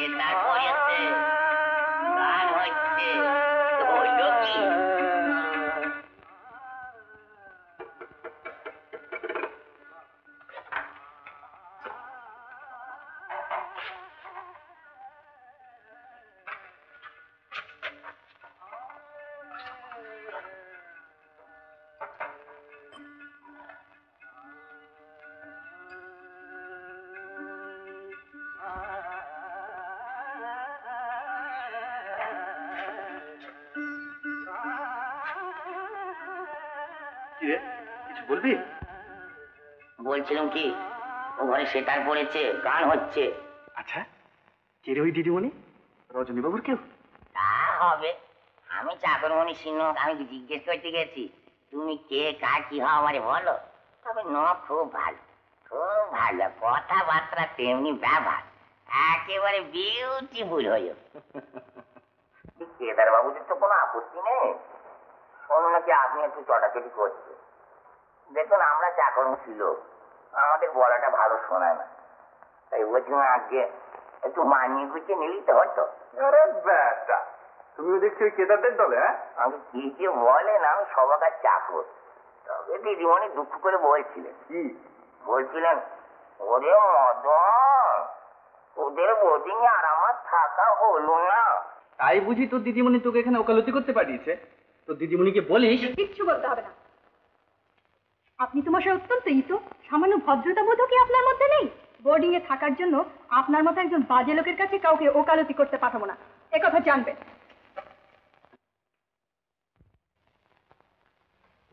সেতার পড়েছে, গান হচ্ছে, হইল কি? কি রে, কিছু বলবি? বলছিলাম কি, ও ঘরে সেতার পড়েছে, গান হচ্ছে। আচ্ছা, কে রে ওই দিদিমণি? রজনীবাবুর কেউ? তা হবে, আমি চাকরমণি সিংহ, আমি জিজ্ঞেস করতে গেছি তুমি কে, কার, কি হও আমারে বলো। তবে খুব ভালো, খুব ভালো কথাবার্তা, তেমনি ব্যবহার একেবারে বিউটিফুল হইল। কেদার বাবুদের তো কোনো আপত্তি নেই। শোনো নাকি আপনি একটু চটাচটি করছে। দেখুন আমরা চাকরমণি ছিল, আমাদের বলাটা ভালো শোনায় না, তাই বলছিলাম আজকে একটু মানিয়ে গুছিয়ে নিলেই তো হতো। আরে ব্যাটা, তুমিও দেখছি ওই কেদারদের দলে, হ্যাঁ? আমি কি যে বলেন, আমি সবাকার চাকর। তবে দিদিমণি দুঃখ করে বলছিলেন, কি বলছিলেন ওরে মদন, ওদের বোর্ডিং এ আর আমার থাকা হলো না। তাই বুঝি তোর দিদিমণি তোকে এখানে ওকালতি করতে পাঠিয়েছে? তোর দিদিমণিকে বলিস। কিচ্ছু বলতে হবে না। আপনি তো মশাই অত্যন্ত ইতো, সামান্য ভদ্রতা বোধও কি আপনার মধ্যে নেই? বোর্ডিং এ থাকার জন্য আপনার মতো একজন বাজে লোকের কাছে কাউকে ওকালতি করতে পাঠাবো না, একথা জানবেন।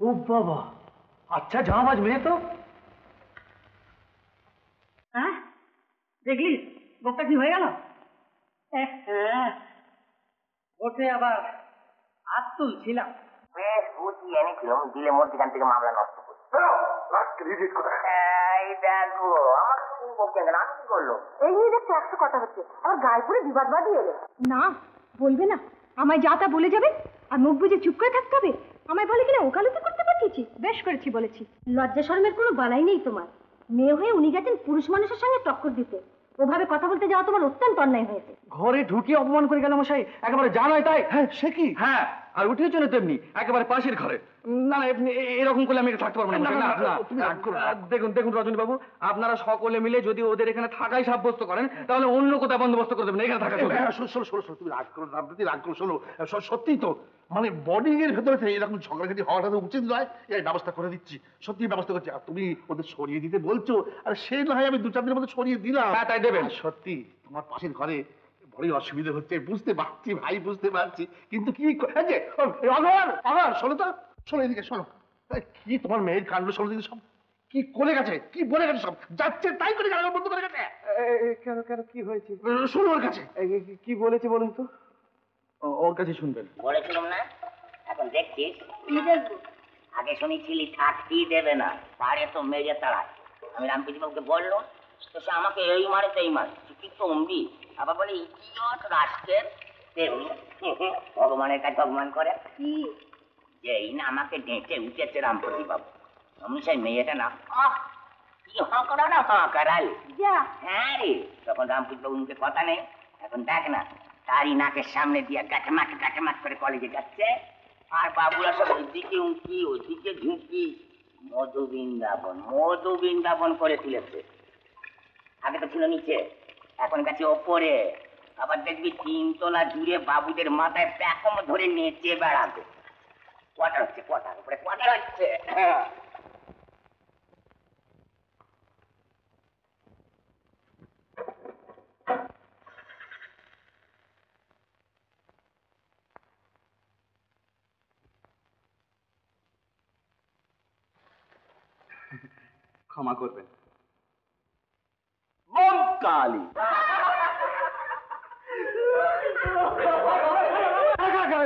ও বাবা, আচ্ছা জামাজ মেয়ে তো। হ্যাঁ, দেখলি গোপটা কি হয়ে গেল? ওঠে আবার হাত তুলছিলাম। বেশ বুঝিয়ে এনেছিলাম, দিলে মধ্যখান থেকে মামলা নষ্ট করছে। এই দেখো আমাকে তুমি বলছেন কেন, আমি কি করলো? এই নিয়ে দেখছো 100 কথা হচ্ছে, আর গায়ে পড়ে বিবাদ বাঁধিয়ে এলে। না, বলবে না, আমায় যা তা বলে যাবে আর মুখ বুজে চুপ করে থাকতে হবে। আমায় বলে কিনা ওকালতি করতে পাঠিয়েছি। বেশ করেছি বলেছি। লজ্জা শরমের কোনো বালাই নেই তোমার। মেয়ে হয়ে উনি গেছেন পুরুষ মানুষের সঙ্গে টক্কর দিতে, ওভাবে কথা বলতে যাওয়া তোমার অত্যন্ত অন্যায় হয়েছে। ঘরে ঢুকিয়ে অপমান করে গেল মশাই, একেবারে জানাই তাই। হ্যাঁ সে কি? হ্যাঁ, আর উঠেও চলে তেমনি একেবারে পাশের ঘরে। না না, এরকম করলে আমি থাকতে পারবো না মশাই। না না, দেখুন দেখুন রজনী বাবু, আপনারা সকলে মিলে যদি ওদের এখানে থাকাই সাব্যস্ত করেন, তাহলে অন্য কোথাও বন্দোবস্ত করে দেবেন, এখানে থাকা চলবে না। শোনো তুমি রাগ করো না, রাগ করো। শোনো, সত্যিই তো মানে বোর্ডিং এর ভেতরে এরকম ঝগড়াঝাটি হওয়াটা তো উচিত নয়। এই ব্যবস্থা করে দিচ্ছি, সত্যি ব্যবস্থা করছি। আর তুমি ওদের সরিয়ে দিতে বলছো, আর সে না হয় আমি 2-4 দিনের মধ্যে সরিয়ে দিলাম। হ্যাঁ তাই দেবেন। আর সত্যি তোমার পাশের ঘরে বড়ই অসুবিধা হচ্ছে, বুঝতে পারছি ভাই, বুঝতে পারছি, কিন্তু কি এই যে অগর শোনো তো, শোনো এদিকে শোনো। কি তোমার মেয়ের কাণ্ড, শোনো দিকে সব কি করে গেছে, কি বলে গেছে, সব যাচ্ছে তাই করে গেল, বন্ধ করে গেছে। কেন কেন কি হয়েছে? শোনো ওর কাছে কি বলেছে বলুন তো। ওর কাছে শুনবেন। বলেছিলাম না, এখন দেখছিস। কি দেখবো? আগে শুনেছিলি থাকতেই দেবে না, পারে তো মেরে তাড়ায়। আমি রামকৃষ্ণ বাবুকে বললো, তো সে আমাকে এই মারে তেই মারে, কি তম্বি, আবার বলে ইডিয়ট রাষ্ট্রের তেমনি। ভগবানের কাছে ভগবান করে কি? যেই না আমাকে ডেঁটে উঠেছে রামপতি বাবু, আমি সেই মেয়েটা না কি হকরা না হকরাল। যা। হ্যাঁ রে, তখন রামপতি বাবুর মুখে কথা নেই। এখন দেখ না, তারই নাকের সামনে দিয়ে গাঁটে করে কলেজে যাচ্ছে, আর বাবুরা সব ওইদিকে উঁকি ওইদিকে ঝুঁকি, মধু বৃন্দাবন করে তুলেছে। আগে তো ছিল নিচে, এখন গেছে ওপরে। আবার দেখবি 3 তলা জুড়ে বাবুদের মাথায় প্যাকম ধরে নেচে বেড়াবে। কোয়ার্টার হচ্ছে, উপরে কোয়ার্টার হচ্ছে। ক্ষমা করবেন। বোম কালী।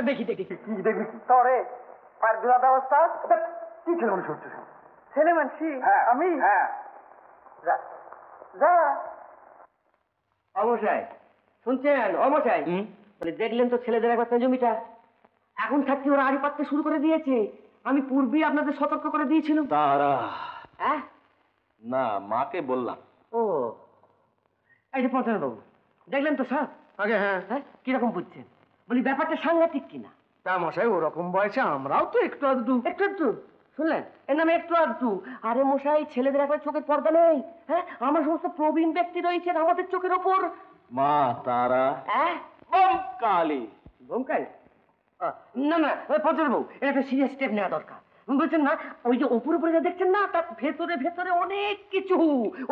দেখি দেখি কি দেখবি তরে আর বিরাট অবস্থা কি ছেলে মানুষ হচ্ছে ছেলে মানছি আমি হ্যাঁ যা যা অমশাই শুনছেন অমশাই বলে দেখলেন তো ছেলেদের একবার জমিটা এখন থাকতে ওরা আড়ি পাততে শুরু করে দিয়েছে। আমি পূর্বেই আপনাদের সতর্ক করে দিয়েছিলাম। তারা হ্যাঁ না, মাকে বললাম। ও এই যে পঞ্চানন বাবু দেখলেন তো স্যার আগে হ্যাঁ হ্যাঁ কিরকম বুঝছেন বলি ব্যাপারটা সাংঘাতিক কিনা। তা মশাই ওরকম বয়সে আমরাও তো একটু আধটু একটু একটু শুনলেন এর নামে একটু আধটু। আরে মশাই ছেলেদের একবার চোখের পর্দা নেই। হ্যাঁ আমার সমস্ত প্রবীণ ব্যক্তি রয়েছেন আমাদের চোখের ওপর। মা তারা হ্যাঁ বোম কালী। ধমকাই না না পঞ্চানন বাবু এটা একটা সিরিয়াস স্টেপ নেওয়া দরকার। বলছেন না ওই যে উপরে উপরে যা দেখছেন না তার ভেতরে ভেতরে অনেক কিছু।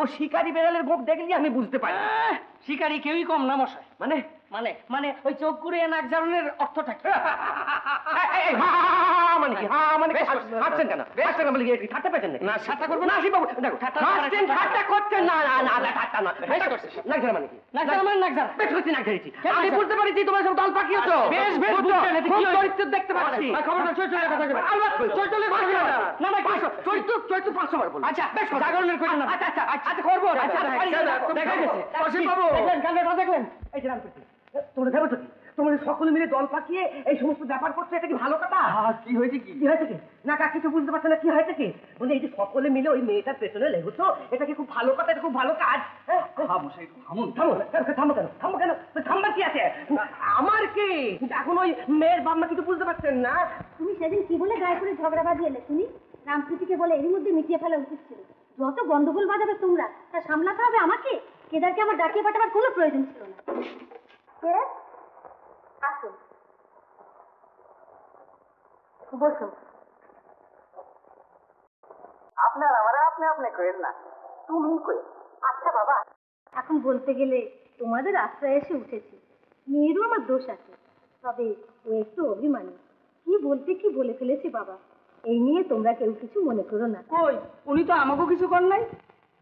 ও শিকারি বেড়ালের গোপ দেখলে আমি বুঝতে পারি। শিকারি কেউই কম না মশাই। মানে মানে মানে ওই চোখ ঘুরিয়ে নাক জানানোর অর্থটা কি? মানে কি মানে হাঁটছেন কেন হাঁটছেন কেন বলে কি ঠাট্টা পেয়েছেন না ঠাট্টা করবেন না আসি বাবু দেখো হাসছেন ঠাট্টা করছেন না না না ঠাট্টা না নাক জানা মানে কি নাক জানা মানে নাক জানা বেশ করছি নাক ঝাড়িছি আমি বুঝতে পারছি তোমরা সব দল পাকিয়েছো বেশ বেশ বুঝছেন এতে কি চরিত্র দেখতে পাচ্ছি খবরটা চল চলে কথা বলবে আলবাত চল চলে কথা বলবে না না 500 চরিত্র 500 বার বলবো আচ্ছা বেশ জাগরণের কই না আচ্ছা আচ্ছা আচ্ছা করব আচ্ছা দেখা গেছে অসীম বাবু দেখলেন কালটা দেখলেন এই যে রামকৃষ্ণ তোমরা দেবো তো তোমরা সকলে মিলে দল পাকিয়ে এই সমস্ত ব্যাপার করছো এটা কি ভালো কথা? কি হয়েছে কি হয়েছে কি না কা কিছু বুঝতে পারছো না কি হয়েছে কি বলে এই যে সকলে মিলে ওই মেয়েটার পেছনে লেগেছো এটা কি খুব ভালো কথা এটা খুব ভালো কাজ। থামো কেন থামবার কি আছে আমার কি এখন ওই মেয়ের বাবা কিছু বুঝতে পারছেন না। তুমি সেদিন কি বলে গায়ে করে ঝগড়া বাঁধিয়েলে শুনি? রামপ্রীতিকে বলে এরই মধ্যে মিটিয়ে ফেলা উচিত ছিল। যত গন্ডগোল বাজাবে তোমরা তা সামলাতে হবে আমাকে। কেদারকে আমার ডাকিয়ে পাঠাবার কোনো প্রয়োজন ছিল না। কে আসুন বসো। আপনার আমার আপনি আপনি কইেন না তুমি কই। আচ্ছা বাবা এখন বলতে গেলে তোমাদের আশ্রয়ে এসে উঠেছি। মেয়েরও আমার দোষ আছে, তবে ও একটু অভিমানী। কি বলতে কি বলে ফেলেছি বাবা। এই নিয়ে তোমরা কেউ কিছু মনে করো না। কই উনি তো আমাকেও কিছু কর নাই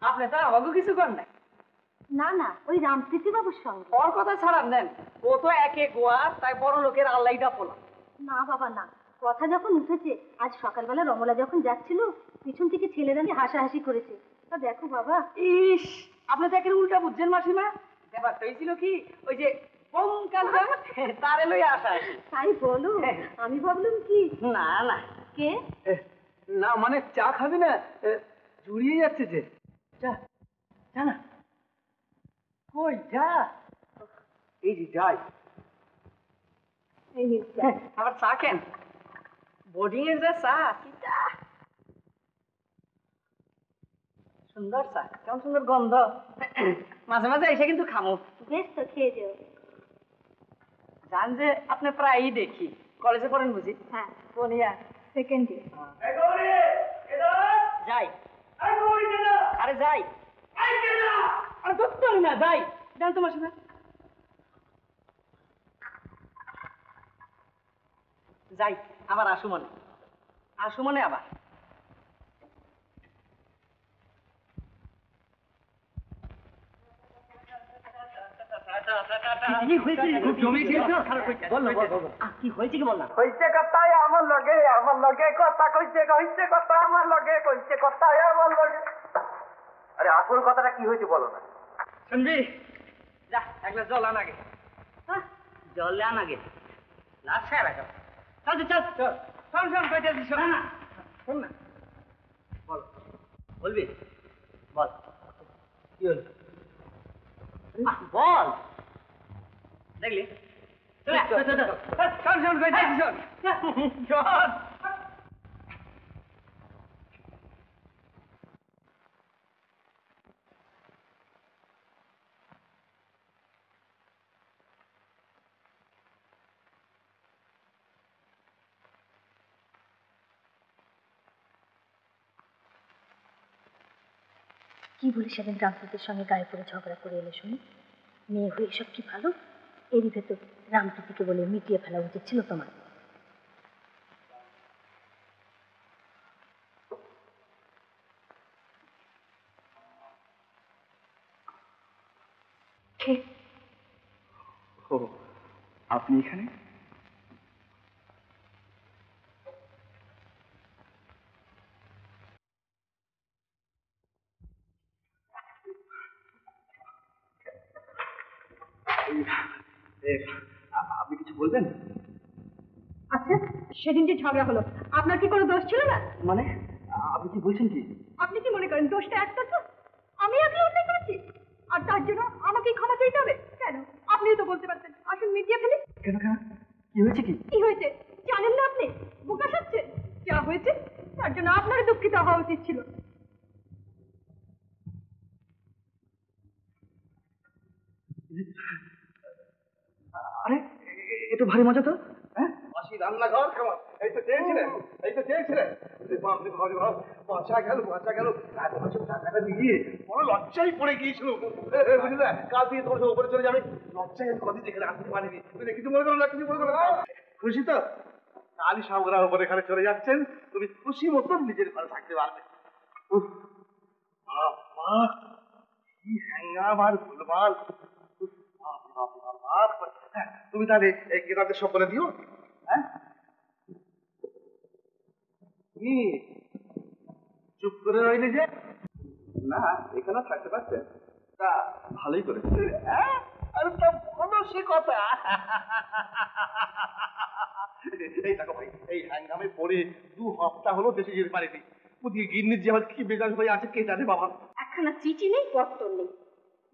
আপনি তো আমাকেও কিছু কর নাই। না না ওই রামপ্রীতি বাবুর সঙ্গে। ওর কথা ছাড়ান দেন ও তো একে গোয়া তাই বড় লোকের আল্লাহটা পোলা। না বাবা না, কথা যখন উঠেছে আজ সকালবেলা রমলা যখন যাচ্ছিল পিছন থেকে ছেলেরা নিয়ে হাসাহাসি করেছে। তা দেখো বাবা। ইস আপনি তো একের উল্টা বুঝছেন মাসিমা। ব্যাপারটা হয়েছিল কি ওই যে বোম কালটা তারে লইয়া আসা। তাই বলো? আমি ভাবলাম কি না না কে না মানে চা খাবি না জুড়িয়ে যাচ্ছে যে যা যা না কই যা এই যে যাই এই নিন চা। আবার চা কেন বোর্ডিং এর যা চা কি চা সুন্দর চা কেমন সুন্দর গন্ধ মাঝে মাঝে এসে কিন্তু খামো। বেশ তো খেয়ে যেও। জান যে আপনি প্রায়ই দেখি কলেজে পড়েন বুঝি? হ্যাঁ কোন ইয়ার? Second year. যাই আরে যাই আরে দত্তর না যাই জান তোমার সাথে যাই আবার আসু মনে আবার খুব জমিয়েছিল কি হয়েছে কি বললাম হইছে কথাই আমার লগে কথা কইছে কইছে কথা আমার লগে কইছে কথাই আমার লগে। আরে আসল কথাটা কি হয়েছে বলো না। শুনবি যা এক গ্লাস জল আনাগে জল আনাগে লাশ খায় রাখো চল চল চল শোন কইতে আছিস শোন না শোন না বল বলবি বল কি হল বল দেখলি শোন কইতে আছিস শোন কি বলি সেদিন রামপ্রীতির সঙ্গে গায়ে পড়ে ঝগড়া করে এলে শুনি? মেয়ে হয়ে এসব কি ভালো? এরই ভেতর রামপ্রীতিকে বলে মিটিয়ে ফেলা উচিত ছিল তোমার। ও আপনি এখানে? আপনি কিছু বলবেন? আচ্ছা, সেদিন যে ঝগড়া হলো, আপনার কি কোনো দোষ ছিল না? মানে আপনি কি বলছেন কি? আপনি কি মনে করেন দোষটা একটা তো? আমি আগে অন্যায় করেছি, আর তার জন্য আমাকেই ক্ষমা চাইতে হবে কেন? আপনিও তো বলতে পারতেন, আসুন মিটিয়ে ফেলি। কেন কেন কি হয়েছে কি? কি হয়েছে জানেন না আপনি? বোকা সাজছেন। যা হয়েছে তার জন্য আপনারও দুঃখিত হওয়া উচিত ছিল। আরে এ তো ভারী মজা তো। হ্যাঁ মাসি রান্নাঘর কেমন? এই তো চেয়েছিলেন, এই তো চেয়েছিলেন। বাঁচা গেল, বাঁচা গেল। এত বছর টাকাটা দিয়ে বড় লজ্জায় পড়ে গিয়েছিল, বুঝলে? কাল থেকে তোমার সব উপরে চলে যাবে, লজ্জায় আমি কদিন এখানে আসতে পারিনি। বুঝলে, কিছু মনে করো না, কিছু মনে করো না। খুশি তো? কালই সামগ্রার উপরে এখানে চলে যাচ্ছেন, তুমি খুশি মতন নিজের ঘরে থাকতে পারবে। উফ, বাবা, কি হ্যাঙ্গাম আর ভুলভাল। উফ, বাপ, বাপ, বাপ, বাপ। হ্যাঁ, তুমি তাহলে এই কেতাবদের সব বলে দিও। হ্যাঁ, কি চুপ করে রইলে যে? না এখানে থাকতে পারছেন, তা ভালোই করেছে। আরে তা বলো সে কথা। এই দেখো ভাই, এই হ্যাঙ্গামে পড়ে 2 হপ্তাহ হলো দেশে যেতে পারিনি। ওদিকে গিন্নির যে আমার কি বেজার হয়ে আছে কে জানে বাবা। একখানা চিঠি নেই, পত্তর নেই,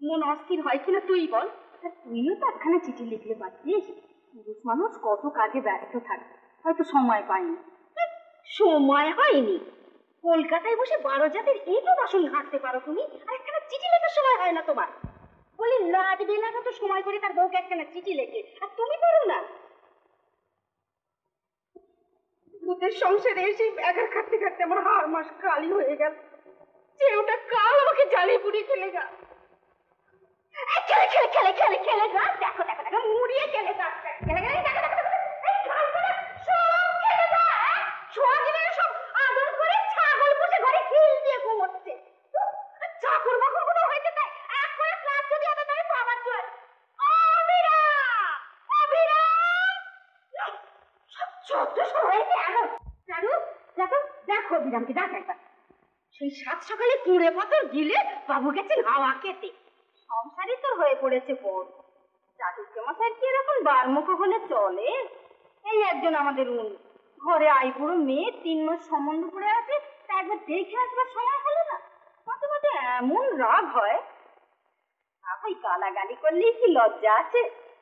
মন অস্থির হয় কিনা তুই বল। তা তুইও তো একখানা চিঠি লিখলে পারতিস। পুরুষ মানুষ কত কাজে ব্যস্ত থাকে, হয়তো সময় পাইনি। সময় হয়নি? কলকাতায় বসে 12 জাতের এইটো বাসন ঘাটতে পারো তুমি, আর একখানা চিঠি লেখার সময় হয় না তোমার? বলি লাট বেলাটা তো সময় করে তার বউকে একখানা চিঠি লেখে, আর তুমি পারো না? ভূতের সংসারে এসে ব্যাঘাত খাটতে খাটতে আমার হাড় মাস কালি হয়ে গেল, যে ওটা কাল আমাকে জ্বালিয়ে পুড়িয়ে খেলে গা। খেলে খেলে খেলে খেলে খেলে গা, দেখো দেখো দেখো মুড়িয়ে খেলে গা, খেলে গেলে দেখো দেখো দেখো, এই গাছগুলো সব খেলে গা। সোয়াগিনের সব আদর করে ছাগল পুষে ঘরে খিল দিয়ে ঘুমোচ্ছে। চাকর বাকর গুলো হয়েছে তাই এক করে ক্লাস যদি আদর তাই পাবার জোর। অবিরাম অবিরাম যত হয়েছে এখন জানো, দেখো দেখো বিরামকে ডাক একবার। সেই 7 সকালে কুড়ে পাথর গিলে বাবু গেছেন হাওয়া খেতে। সংসারই তো হয়ে পড়েছে বড়। চাটুর্য মশাইয়ের কি এরকম বারমুখ হলে চলে? এই একজন আমাদের ঘরে আইবুড়ো মেয়ে 3 মাস সম্বন্ধ করে আছে, তা একবার দেখে আসবার সময় হলো না। মাঝে মাঝে এমন রাগ হয়, ভাই গালাগালি করলেই কি লজ্জা আছে?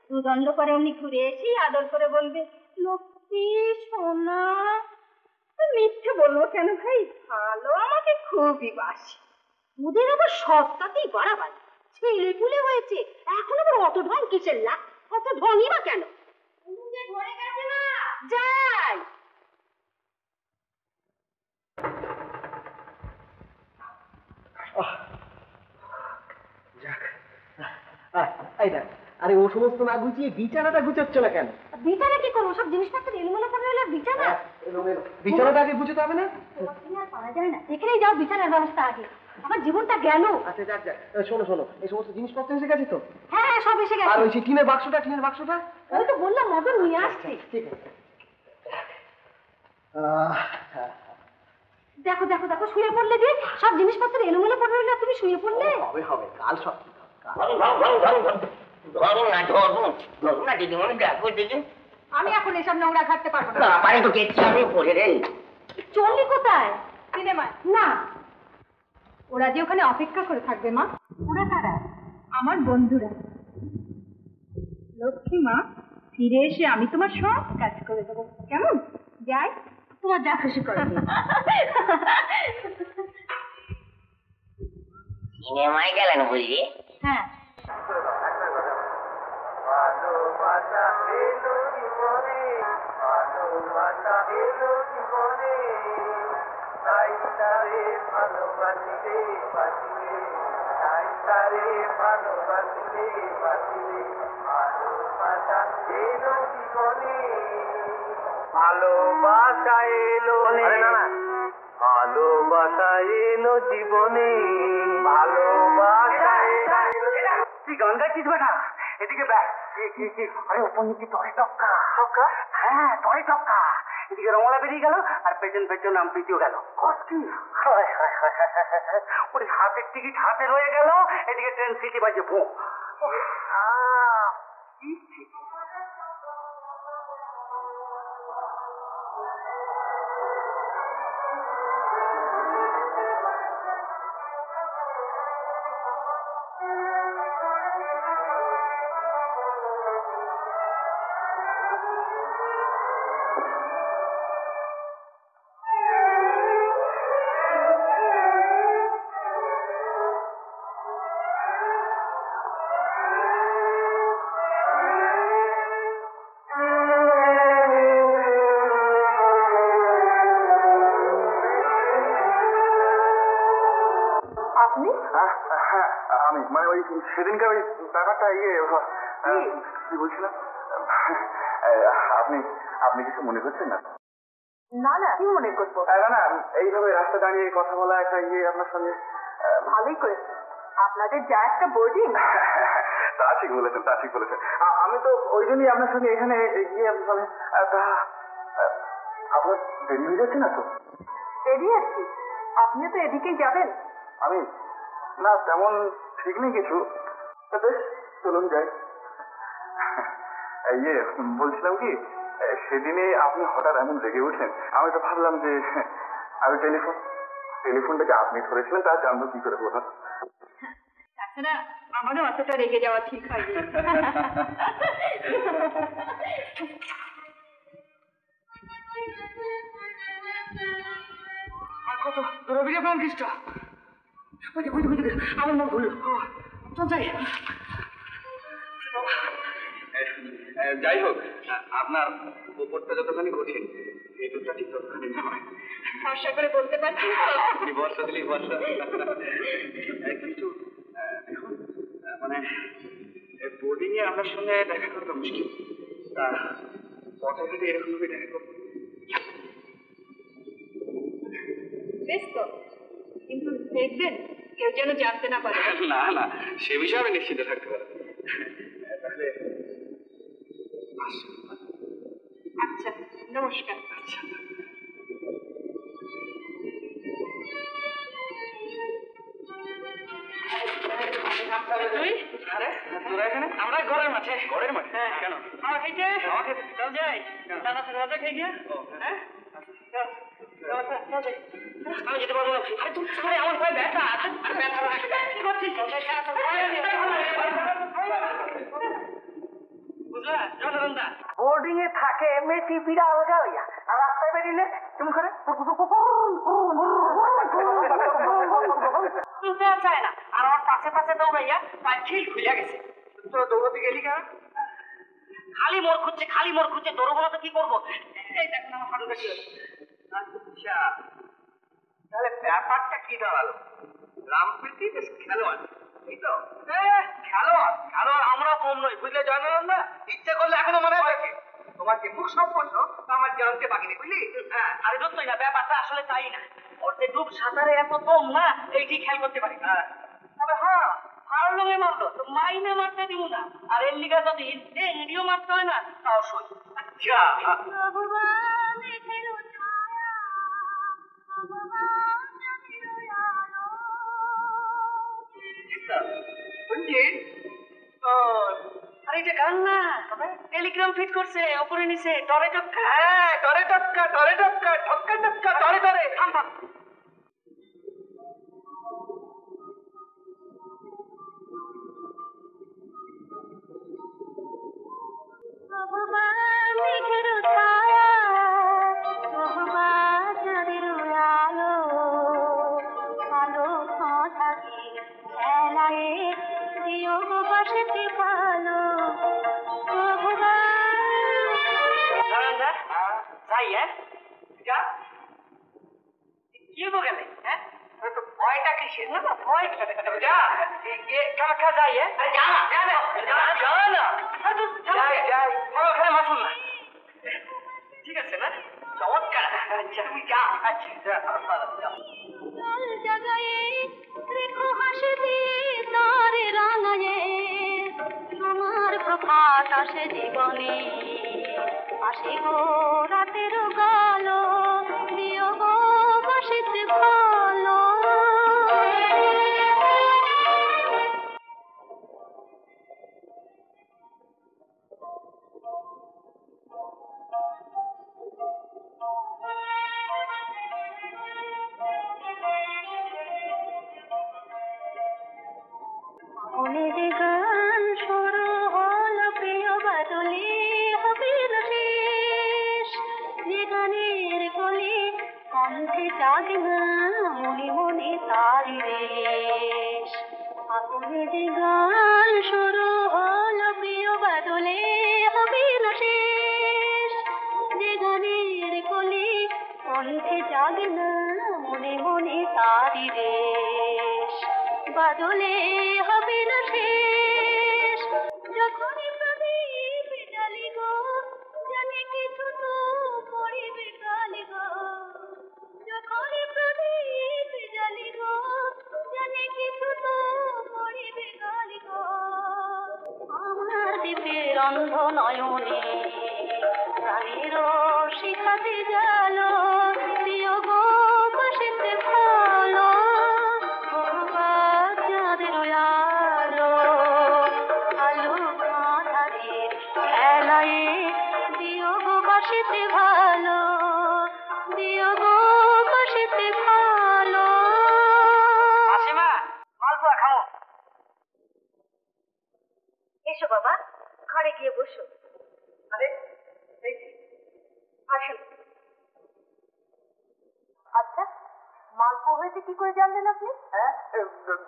দুদণ্ড করে উনি ঘুরে এসেই আদর করে বলবে, লক্ষ্মী সোনা। মিথ্যে বলবো কেন ভাই, ভালো আমাকে খুবই বাসি। ওদের আবার সবটাতেই বাড়াবাড়ি। ছেলে পুলে হয়েছে, এখন আবার অত ঢং কিসের লাগ? অত ঢংই বা কেন? ঘরে গেছে না যাই। এই দেখ, আরে ও সমস্ত না গুছিয়ে বিছানাটা গুছাচ্ছ না কেন? বিছানা কি করবো? সব জিনিসপত্র এলোমেলো করে এলো বিছানা। বিছানাটা আগে গুছাতে হবে না? আর পারা যায় না, এখানেই যাও বিছানার ব্যবস্থা আগে, আমার জীবনটা গেল। আচ্ছা যাক যাক, শোনো শোনো, এই সমস্ত জিনিসপত্র এসে গেছে তো? হ্যাঁ হ্যাঁ সব এসে আর গেছে। ওই যে টিনের বাক্সটা ওই তো বললাম মদন নিয়ে আসছে। ঠিক আছে। দেখো দেখো দেখো শুয়ে পড়লে যে, সব জিনিসপত্র এলোমেলো পড়ে রইলো, তুমি শুয়ে পড়লে। হবে হবে, কাল সব ধরো না ধরো, ধরো না দিদিমণি, দেখো দিদি। আমি এখন এসব নোংরা ঘাটতে পারবো না। পারে তো গেছি আমি পড়ে রে। চললি কোথায়? সিনেমায় না, ওরা যে ওখানে অপেক্ষা করে থাকবে মা। ওরা কারা? আমার বন্ধুরা। লক্ষ্মী মা, ফিরে এসে আমি তোমার সব কাজ করে দেবো, কেমন? যাই, তোমার যা খুশি করো। সিনেমায় গেলেন বুঝলি? হ্যাঁ। ভালোবাসা এলো জীবনে, ভালোবাসা এলো জীবনে, তাই তারে ভালোবাসিলে বাঁচিলে, তাই তারে ভালোবাসিলে বাঁচিলে, ভালোবাসা এলো জীবনে, ভালোবাসা এলো ভালোবাসা এলো জীবনে, ভালোবাসা এলো। তুই গান গাইছিস বেটা? এদিকে ব্যাগ আরে ওপর নিচে তরে টক্কা টক্কা, হ্যাঁ তরে টক্কা। এদিকে রমলা বেরিয়ে গেল আর পেছন পেছন আমপিটিও গেল। ওর হাতের টিকিট হাতে রয়ে গেল, এদিকে ট্রেন সিটি বাজে ভো। আমি মানে ওই সেদিনকার ওই ব্যাপারটা কি বলছিলাম, আপনি আপনি কিছু মনে করছেন না? না না, কি মনে করবো? না না, এইভাবে রাস্তা দাঁড়িয়ে কথা বলা একটা আপনার সঙ্গে। ভালোই করেছে, আপনাদের যা একটা বোর্ডিং। তা ঠিক বলেছেন, তা ঠিক বলেছেন। আমি তো ওই জন্যই আপনার সঙ্গে এখানে গিয়ে মানে আপনার দেরি হয়ে যাচ্ছে না তো? দেরি আছি, আপনিও তো এদিকেই যাবেন। আমি না তেমন ঠিক নেই কিছু, বেশ চলুন যাই। বলছিলাম কি, সেদিনে আপনি হঠাৎ এমন রেগে উঠলেন, আমি তো ভাবলাম যে আমি টেলিফোনটা যে আপনি ধরেছিলেন তা জানবো কি করে বলুন। তাছাড়া আমারও অতটা রেগে যাওয়া ঠিক হয়নি। কত রবিরে প্রাণ খ্রিস্ট আমার মন ভুল। চল যাই। যাই হোক, আপনার উপরটা যতখানি কঠিন ভেতরটা ঠিক ততখানি নয়। ভরসা করে বলতে পারছি বর্ষা দিলেই বর্ষা। কিন্তু এখন মানে বোর্ডিং এ আপনার সঙ্গে দেখা করাটা মুশকিল। তা পথে যদি এরকম ভাবে দেখা করবো। বেশ তো, কিন্তু দেখবেন কেউ যেন জানতে না পারে। না না, সে বিষয়ে আমি নিশ্চিত থাকতে পারি। তাহলে আচ্ছা, নমস্কার। আচ্ছা। তোরা এখানে? আমরা ঘরের মাঠে। ঘরের মাঠে? কেন? খাওয়া খাইতে? চল যাই। দাদা সাথে রাজা খাই গিয়া। হ্যাঁ? আমি যেতে পারবো না। আরে তুই সবাই আমার ভাই ব্যথা। ব্যথা কি করছিস? বুঝলা জনগণদা? বোর্ডিং এ থাকে মেয়েটি বিড়াল গাইয়া, আর রাস্তায় বেরিয়ে তুমি করে চায় না, আর আমার পাশে পাশে দৌড়াইয়া তার খিল খুলে গেছে। তোরা দৌড়াতে গেলি কেন? খালি মোর খুঁজছে দৌড়বো না তো কি করবো? এই দেখুন আমার ফাটুটা কি হলো। আচ্ছা, তাহলে ব্যাপারটা কি দাঁড়ালো? রামপ্রীতি খেলোয়াড়, এই তো? খেলোয়াড় আমরা কম নই, বুঝলে জয়নারায়ণ দা? ইচ্ছে করলে এখনো মনে হয় তোমার যে মুখ সম্পন্ন আমার জানতে বাকি নেই, বুঝলি? হ্যাঁ, আরে দোস্তই না, ব্যাপারটা আসলে তাই না। ওর যে ডুব সাঁতারে এত দম না, এইটি খেয়াল করতে পারি। তবে হ্যাঁ, ফার্লংয়ে মারলো তো মাইনে মারতে দিব না, আর এর লিগা যদি ডেঙ্গিও মারতে হয় না তাও সই। আচ্ছা, আরে এটা গান না, টেলিগ্রাম ফিট করছে ওপরে নিচে, টরে টক্কা। হ্যাঁ, টরে টক্কা, ঠক্কা টক্কা, টরে। থাম। যাই, হ্যাঁ যা কি বলে, হ্যাঁ তো ভয়টা কিসের? না ভয় যা কাকা যাই, হ্যাঁ যা ওখানে মাসুল না, ঠিক আছে না? চমৎকার। আচ্ছা তুমি যা। আচ্ছা আমার হাত আসে জীবনে, আসে গো রাতের কালো, দিও গো বাসিতে ভালো। মনের গান শুরু হলো প্রিয় বাদলে, হবে না শেষ। যে গানের কলি কণ্ঠে জাগে না মনে মনে তারি রেশ। মনের গান শুরু হলো প্রিয় বাদলে, হবে না শেষ। যে গানের কলি কণ্ঠে জাগে না মনে মনে তারি রেশ। বাদলে হবে না শেষ। যখনই প্রদীপ জ্বালি গো, জানি কিছু তো পড়িবে কালি গো। যখনই প্রদীপ জ্বালি গো, জানি কিছু তো পড়িবে কালি গো। আমার দ্বীপের অন্ধ নয়নে প্রাণের শিখাতে জালো, প্রিয় গো বাসিতে ভালো। চাঁদের আলো, আলো আধারের খেলায়, দিও গো বাসিতে ভালো, দিও গো বাসিতে ভালো। মাসিমা মালপোয়া খাও। এসো বাবা, ঘরে গিয়ে বসো। আরে এই যে, আসুন। আচ্ছা, মালপোয়া হয়েছে কি করে জানলেন আপনি? হ্যাঁ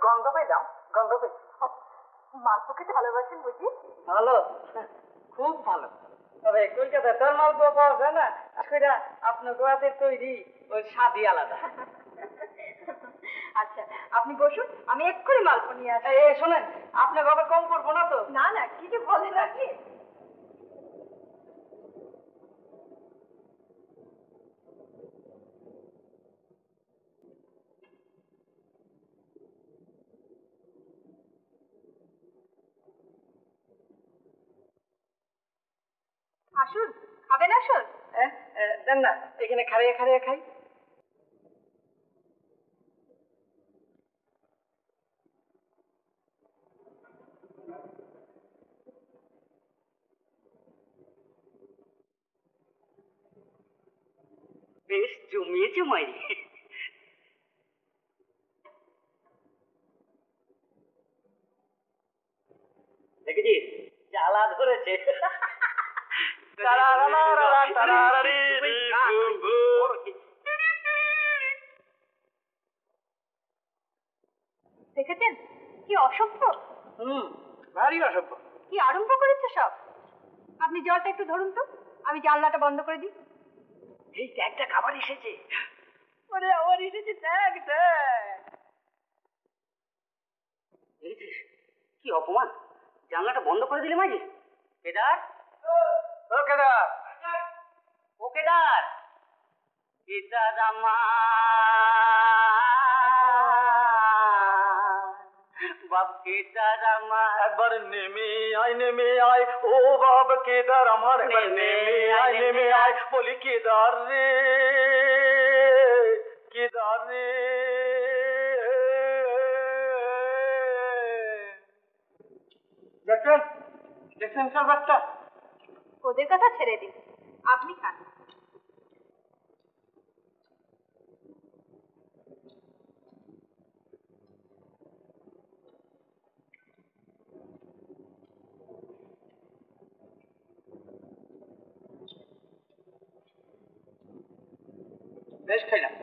গন্ধ পেলাম, গন্ধ পেলাম। মালপোয়া খেতে ভালোবাসেন বুঝি? ভালো, খুব ভালো। তবে কলকাতায় তোর মালপোয়া পাওয়া যায় না, সেটা আপনার গোয়াতের তৈরি ওই স্বাদই আলাদা। আচ্ছা, আপনি বসুন, আমি এক্ষুনি মালপোয়া নিয়ে আসি। এই শোনেন, আপনার বাবা কম পড়বো না তো? না না, কি যে বলেন আপনি। আসুন, খাবেন আসুন। দেন না, এখানে খাড়িয়ে খাড়িয়ে খাই। বেশ জমিয়েছে মাই। দেখেছিস, জ্বালা ধরেছে। দেখেছেন কি অসভ্য, ভারী অসভ্য। কি আরম্ভ করেছে সব। আপনি জলটা একটু ধরুন তো, আমি জানলাটা বন্ধ করে দিই। এই দেখ আবার এসেছে। ওরে আবার এসেছে, দেখ দেখ। দেখেছিস কি অপমান, জানলাটা বন্ধ করে দিলে মাঝে। কেদার, ও কেদার, ও কেদার, কেদার বাপ কেদার আমার, একবার নেমে আয় ও বাব কেদার আমার, একবার নেমে আয় বলি কেদার রে, কেদার রে। দেখছেন, দেখছেন ব্যাপারটা? ওদের কথা ছেড়ে দিন, আপনি খান। বেশ খাইলাম।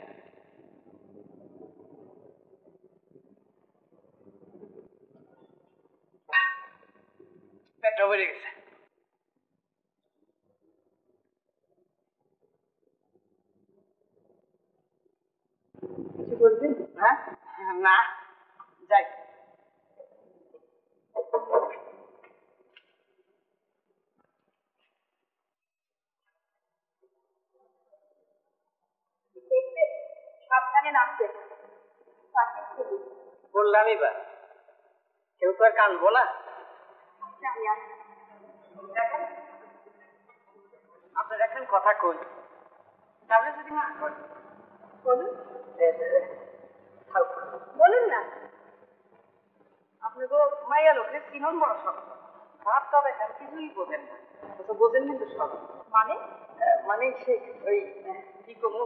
পেটটা বেড়ে গেছে। কিছু বলবেন? হ্যাঁ না, যাই। সাবধানে নামবে। বললামই বা, কেউ তো আর কানবো না। আমি আসছি। আপনার এখন কথা কই তাহলে যদি না বলুন বলুন না। আপনি তো মাইয়া লোকের চিনন বড় শক্ত ভাবটা দেখেন কিছুই বোঝেন না তো বোঝেন কিন্তু সব মানে মানে সে ওই কি কমু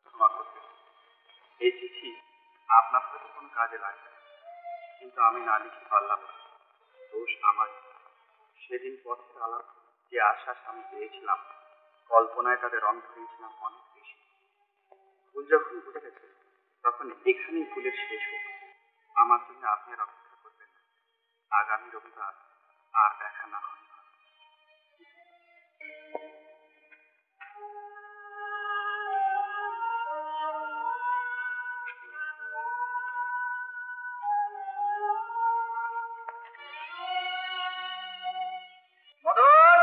ক্ষমা করবেন। এই চিঠি আপনার হয়তো কোনো কাজে লাগবে না, কিন্তু আমি না লিখতে পারলাম না, দোষ আমার। সেদিন পথের আলাপ যে আশ্বাস আমি পেয়েছিলাম, কল্পনায় তাদের রং ধরিয়েছিলাম অনেক বেশি। ভুল যখন বুঝে গেছে তখন এখানেই ভুলের শেষ হোক। আমার জন্য আপনি আর অপেক্ষা করবেন না। আগামী রবিবার আর দেখা না হয়। মদন,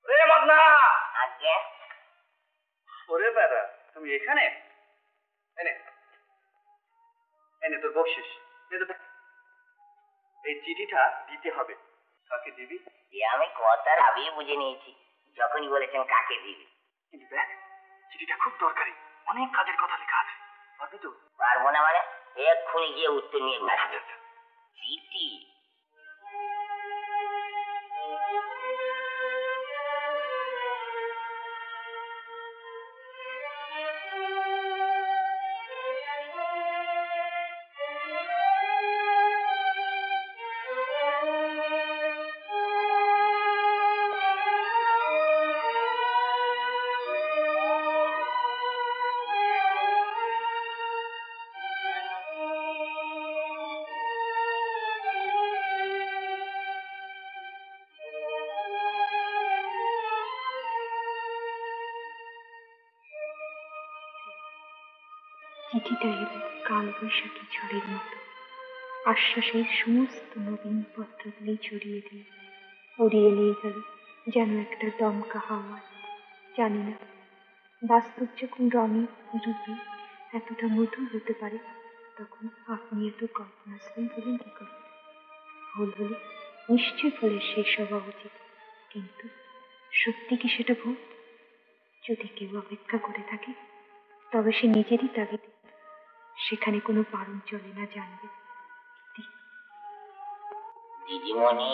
রে মদনা, আগে ওরে বেড়া, তুমি এখানে? এনে এনে তোর বকশিস। এই চিঠিটা দিতে হবে। কাকে দিবি? আমি কথার আগেই বুঝে নিয়েছি, যখনই বলেছেন কাকে দিবি। কিন্তু দেখ, চিঠিটা খুব দরকারি, অনেক কাজের কথা লেখা আছে। পারবি তো? পারবো না মানে? এক্ষুনি গিয়ে উত্তর নিয়ে আচ্ছা আচ্ছা। চিঠি চিঠিটা এলো কাল বৈশাখী ঝড়ের মতো, আশ্বাসের সমস্ত নবীন পত্রগুলি ছড়িয়ে দিয়ে উড়িয়ে নিয়ে গেল যেন একটা দমকা হাওয়া। জানি না বাস্তব যখন রঙে রূপে এতটা মধুর হতে পারে, তখন আপনি এত কল্পনাশ্রম বলেন কি করে? ভুল হলে নিশ্চয় ভুলের শেষ হওয়া উচিত, কিন্তু সত্যি কি সেটা ভুল? যদি কেউ অপেক্ষা করে থাকে তবে সে নিজেরই তাগিদে, সেখানে কোনো বারণ চলে না, জানবে। দিদিমণি,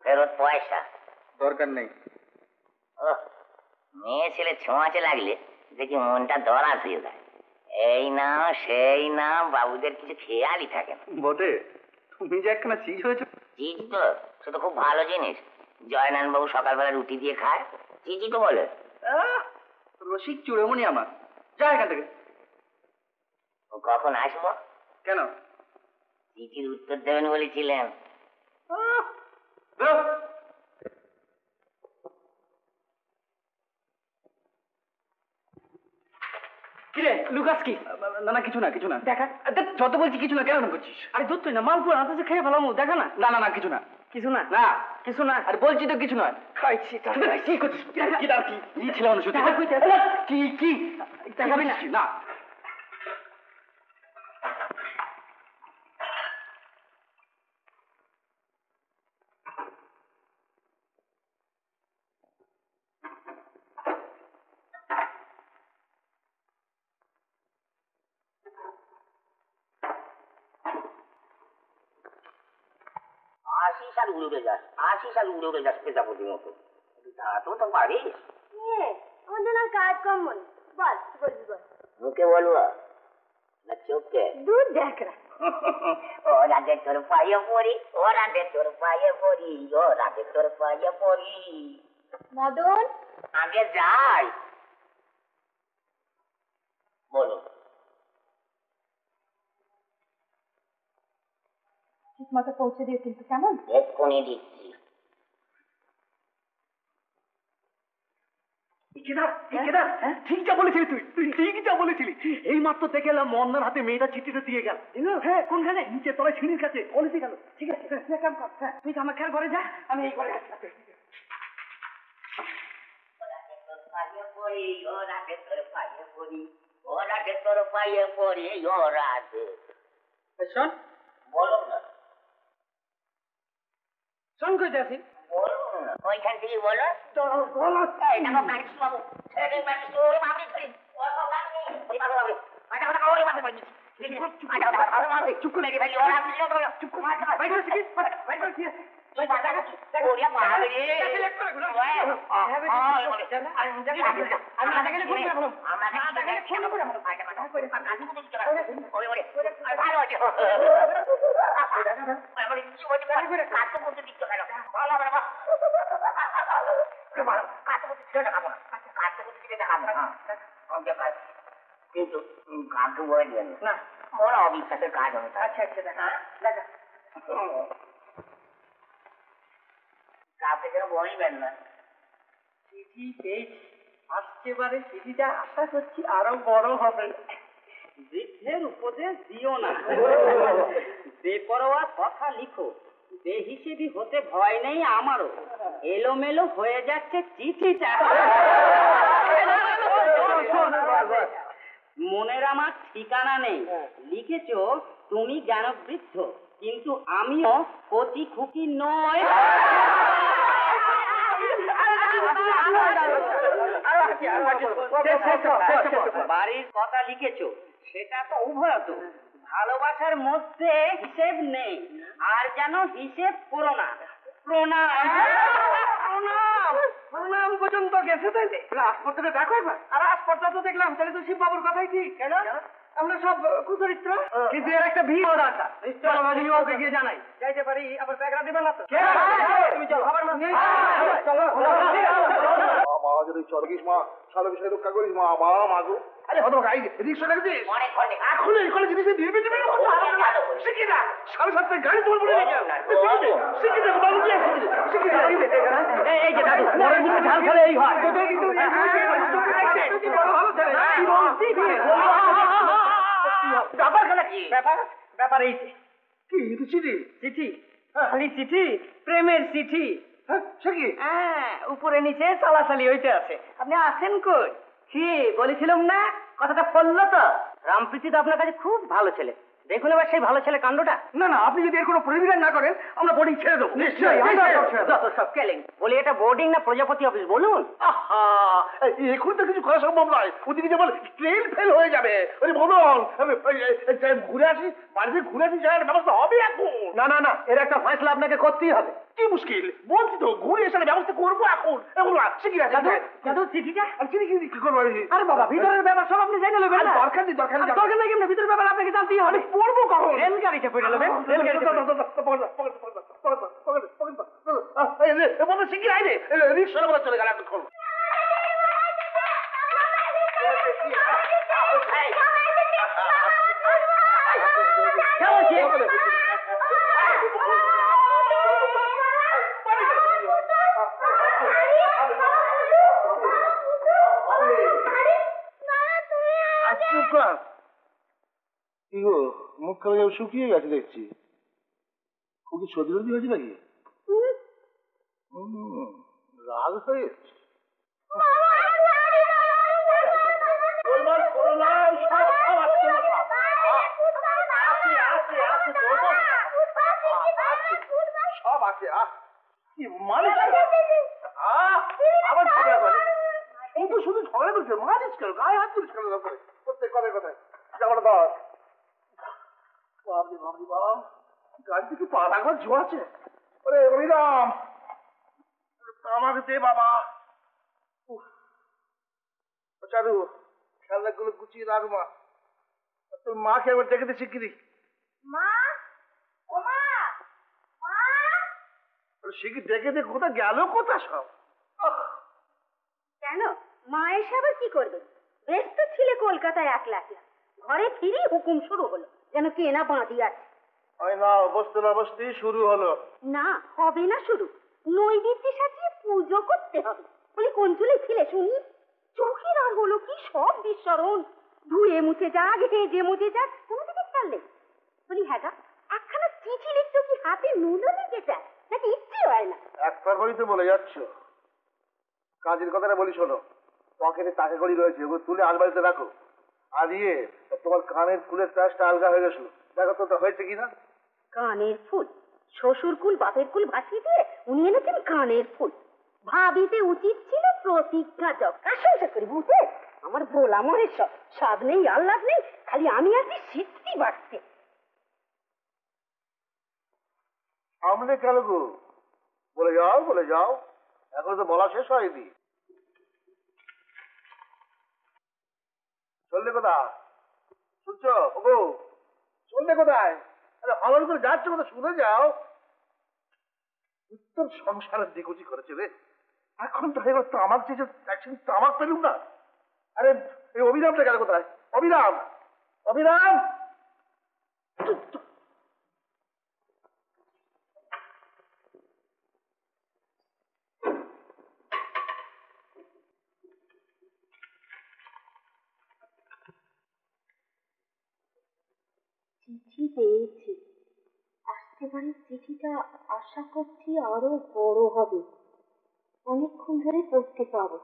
ফেরত পয়সা দরকার নেই। মেয়ে ছেলে ছোঁয়াচে লাগলে দেখি মনটা দরাজ হয়ে যায়। এই না সেই না, বাবুদের কিছু খেয়ালই থাকে না। বটে, তুমি যে একখানা চিজ হয়েছে। চিজ তো সে তো খুব ভালো জিনিস। জয়নারায়ণ বাবু সকালবেলা রুটি দিয়ে খায়, চিজি তো বলে। রসিক চূড়ামণি আমার, যা এখান থেকে। কখন আসবো? কেন? চিঠির উত্তর দেবেন বলেছিলেন। বেরো। কিরে লুকাস কি? না না, কিছু না কিছু না। দেখা যত বলছি কিছু না, কেন এরকম করছিস? আরে দুধ তুই না মালপুয়া আনতে খেয়ে ফেলাম, দেখা না। না না না, কিছু না কিছু না না কিছু না। আরে বলছি তো কিছু নয়। খাইছি কি করছিস? কি দাঁড় কি কি ছিল মানুষ? দেখা কইতাছে। কি কি দেখাবি না? না। সাল উড়ে যাস, 80 সাল উড়ে যাস প্রজাপতির মতো। দাঁড়াতেও তো পারিস। আমার জন্য আর কাজ কম মনে। বল কি বলবি বল। মুখে বলবো না চোখে? দুধ দেখ রা। ও রাধে তোর পায়ে পড়ি, ও রাধে তোর পায়ে পড়ি, ও রাধে তোর পায়ে পড়ি। মদন, আগে যাই। বলো। ঠিক মতো পৌঁছে দিও কিন্তু, কেমন? এক্ষুনি দিচ্ছি। ঠিক যা বলেছিলি তুই ঠিক যা বলেছিলি। এই মাত্র দেখে এলাম মন্নার হাতে মেয়েটা চিঠিটা দিয়ে গেল। হ্যাঁ, কোনখানে? নিচে তলায় সিঁড়ির কাছে কলেজে গেল। ঠিক আছে, তুই কাম কর। হ্যাঁ, তুই আমার খেয়াল করে যা, আমি এই করে যাচ্ছি। শোন, বলো না, শোন কইতে আসি। বলো না, ওইখান থেকে বলো। এই দেখো ম্যাক্স বাবু, ছেলে ম্যাক্স ওরে বাবু করি। ওই বাবু বাবু, আটা আটা ওরে বাবু বলি। চুপ করে মেরে ফেলি, ওরা চুপ করে বাইরে থেকে বাইরে থেকে তুই বাবা ওরে বাবা রে আমি আটা গেলে ফোন করব। আমরা আটা গেলে ফোন করব। আটা আটা করে কাজ করতে দিতে পারো। ওরে ওরে ভালো আছে। আমি কি বলি করে কাজ করতে দিতে পারো। ভালো হবে বাবা। কাজ করতে দিতে পারো। কাজ করতে দিতে পারো। কিন্তু কাকু বললেন না, বড় অবিশ্বাসের কাজ হবে। আচ্ছা আচ্ছা, দেখা কাউকে যেন বলবেন না। চিঠি পেয়েছি, আসছে বারে চিঠিটা আশা করছি আরো বড় হবে। বৃদ্ধের উপদেশ দিও না, বেপরোয়া কথা লিখো, বেহিসেবি হতে ভয় নেই আমারও। এলোমেলো হয়ে যাচ্ছে চিঠিটা। মনের আমার ঠিকানা নেই, লিখেছো তুমি জ্ঞানবৃদ্ধ, কিন্তু আমিও কচি খুকি নয়। বাড়ির কথা লিখেছো, সেটা তো উভয়ত। ভালোবাসার মধ্যে হিসেব নেই, আর যেন হিসেব করো না। প্রণাম। প্রণাম প্রণাম পর্যন্ত গেছে তাইলে। আসপত্রটা দেখো একবার। আর আসপত্রটা তো দেখলাম, তাহলে তো শিববাবুর কথাই ঠিক। কেন? আমরা সব কুচরিত্র, কিন্তু এর একটা ভিড় দরকার। চলো রজনীবাবুকে গিয়ে জানাই। যাইতে পারি, আবার ব্যাগরা দিবে না তো? তুমি চলো, খবর না চলো। মা যদি চরকিস মা, সারা বিষয় রক্ষা করিস মা। মা মাগো, আরে হতো গাই রিক্সা দেখছিস? অনেক অনেক এখন এই কলে জিনিস ধীরে ধীরে শিখি না। 7:30 গাড়ি তোমার বলে রেখে শিখি না বাবু কি শিখি না। এই যে দাদু, মনের মধ্যে ঝাল খেলে এই হয়। ব্যাপার এই যে কি চিঠি? চিঠি, খালি চিঠি, প্রেমের চিঠি। হ্যাঁ সে কি? হ্যাঁ, উপরে নিচে চালাচালি হইতে আছে। আপনি আছেন কই? কি বলেছিলাম না, কথাটা ফললো তো? রামপ্রীতি তো আপনার কাছে খুব ভালো ছেলে। দেখুন এবার সেই ভালো ছেলে কাণ্ডটা। না না, আপনি যদি এর কোনো প্রতিবিধান না করেন আমরা বোর্ডিং ছেড়ে দেবো। নিশ্চয়ই, যত সব কেলেন। বলি এটা বোর্ডিং না প্রজাপতি অফিস বলুন? আহা, এখন তো কিছু করা সম্ভব নয়। ওদিকে যেমন ট্রেন ফেল হয়ে যাবে। ওই মদন, ঘুরে আসি, বাড়িতে ঘুরে আসি, যাওয়ার ব্যবস্থা হবে এখন। না না না, এর একটা ফয়সলা আপনাকে করতেই হবে। কি মুশকিল বলছি তো, ঘুরে এসে ব্যবস্থা করবো এখন। এগুলো শিখি আছে দাদু চিঠিটা চিনি কি করবো? আরে বাবা, ভিতরের ব্যাপার সব আপনি জেনে নেবেন না? দরকার নেই দরকার নেই দরকার নেই কেমন? ভিতরের ব্যাপার আপনাকে জানতেই হবে। পড়বো কখন? রেলগাড়িতে পড়ে নেবেন। শিখি আইরে রিক্সা বলে চলে গেল এতক্ষণ। কি গো, মুখ কালে শুকিয়ে গেছে দেখছি। খুব কি সর্দি টর্দি হয়েছে নাকি? রাগ হয়েছে? সব আছে। কি মানে আবার ঝগড়া করে? শুধু শুধু ঝগড়া করছে, মারিস কেন? গায়ে হাত তুলিস কেন? প্রত্যেক কথায় কথায় ঝগড়া দর। বাবরি বাবরি বাব, গাড়িতে কি পা রাখবার জো আছে? ওরে হরিরাম, আমাকে দে বাবা। চারু, খেলনাগুলো গুছিয়ে রাখ মা। তোর মাকে একবার ডেকে দিয়ে শিখিয়ে দি। মা, ও মা, মা। শিখি ডেকে দে, কোথা গেল কোথা সব? কেন মা এসে আবার কি করবে? বেশ তো ছিলে কলকাতায় একলা একলা, ঘরে ফিরি হুকুম শুরু হলো যেন কে না বাঁধি আছে। ওই না বসতে না বসতেই শুরু হলো। না হবে না শুরু, নৈবেদ্য সাজিয়ে পুজো করতে হবে। বলি কোন চুলে ছিলে শুনি? চোখের আর হলো কি সব বিস্মরণ, ধুয়ে মুছে যাক ভেজে মুছে যাক কোনো দিকে খেয়াল নেই। বলি হ্যাঁ গা, একখানা চিঠি লিখতে কি হাতে নুলো লেগে যায় নাকি ইচ্ছে হয় না? একবার হইতে বলে যাচ্ছ, কাজের কথাটা বলি শোনো। পকেটে টাকা কড়ি রয়েছে, ওগুলো তুলে আলমারিতে রাখো। আর তোমার কানের ফুলের প্যাচটা আলগা হয়ে গেছিল, দেখো তো ওটা হয়েছে কিনা। কানের ফুল? শ্বশুর কুল বাপের কুল ভাসিয়ে দিয়ে উনি এনেছেন কানের ফুল। ভাবিতে উচিত ছিল প্রতিজ্ঞা সংসার করি বুঝে। আমার ভোলা মনের সব স্বাদ নেই আহ্লাদ নেই, খালি আমি আছি সিদ্ধি বাড়তে। সামনে কেন গো? বলে যাও বলে যাও, এখন তো বলা শেষ হয়নি। চললে কোথায়? শুনছো ওগো? চললে কোথায়? আরে হলন করে যাচ্ছ কোথায়? শুনে যাও। উত্তর সংসারের দিকুচি করেছে রে। এখন তো এবার তামাক চেয়েছে, একসঙ্গে তামাক পেলুম না। আরে এই অভিরামটা গেল কোথায়? অভিরাম, অভিরাম! চিঠি পেয়েছি, আসতে পারে চিঠিটা আশা করছি আরো বড় হবে, অনেকক্ষণ ধরে পড়তে পাবো।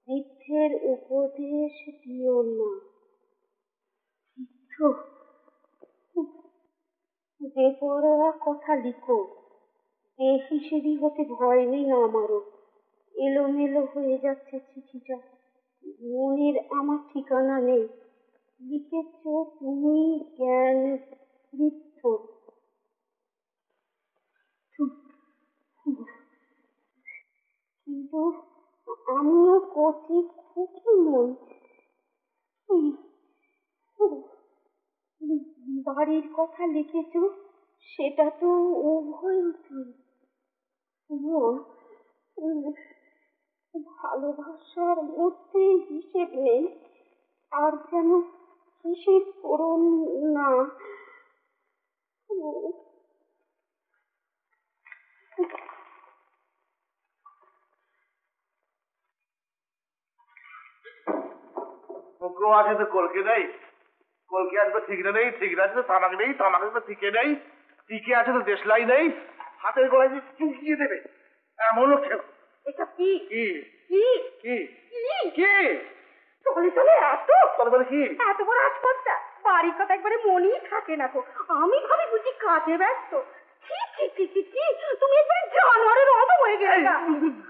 বৃদ্ধের উপদেশ দিও না। বেপরোয়া কথা লিখো, বেহিসেবি হতে ভয় নেই আমারও। এলোমেলো হয়ে যাচ্ছে চিঠিটা, মনের আমার ঠিকানা নেই। লিখেছ তুমি জ্ঞান বৃদ্ধ। কিন্তু আমিও কচি খুকি নই। বাড়ির কথা লিখেছ, সেটা তো উভয় ভালোবাসার মধ্যে হিসেব নেই, আর যেন হিসেব করুন না। মুখো আছে তো কলকে নেই, কলকে আছে তো ঠিকরে নেই, ঠিকরে আছে তো তামাক নেই, তামাক আছে তো টিকে নেই, টিকে আছে তো দেশলাই নেই, হাতের গোড়ায় যে চুকিয়ে দেবে এমনও কেন? এটা কি কি কি কি কি কি তলে তলে এত তলে তলে কি? এত বড় আসপত্তা, বাড়ির কথা একবারে মনেই থাকে না গো। আমি ভাবি বুঝি কাজে ব্যস্ত। ছি ছি ছি ছি ছি, তুমি একবারে জানোয়ারের মতো হয়ে গেলে।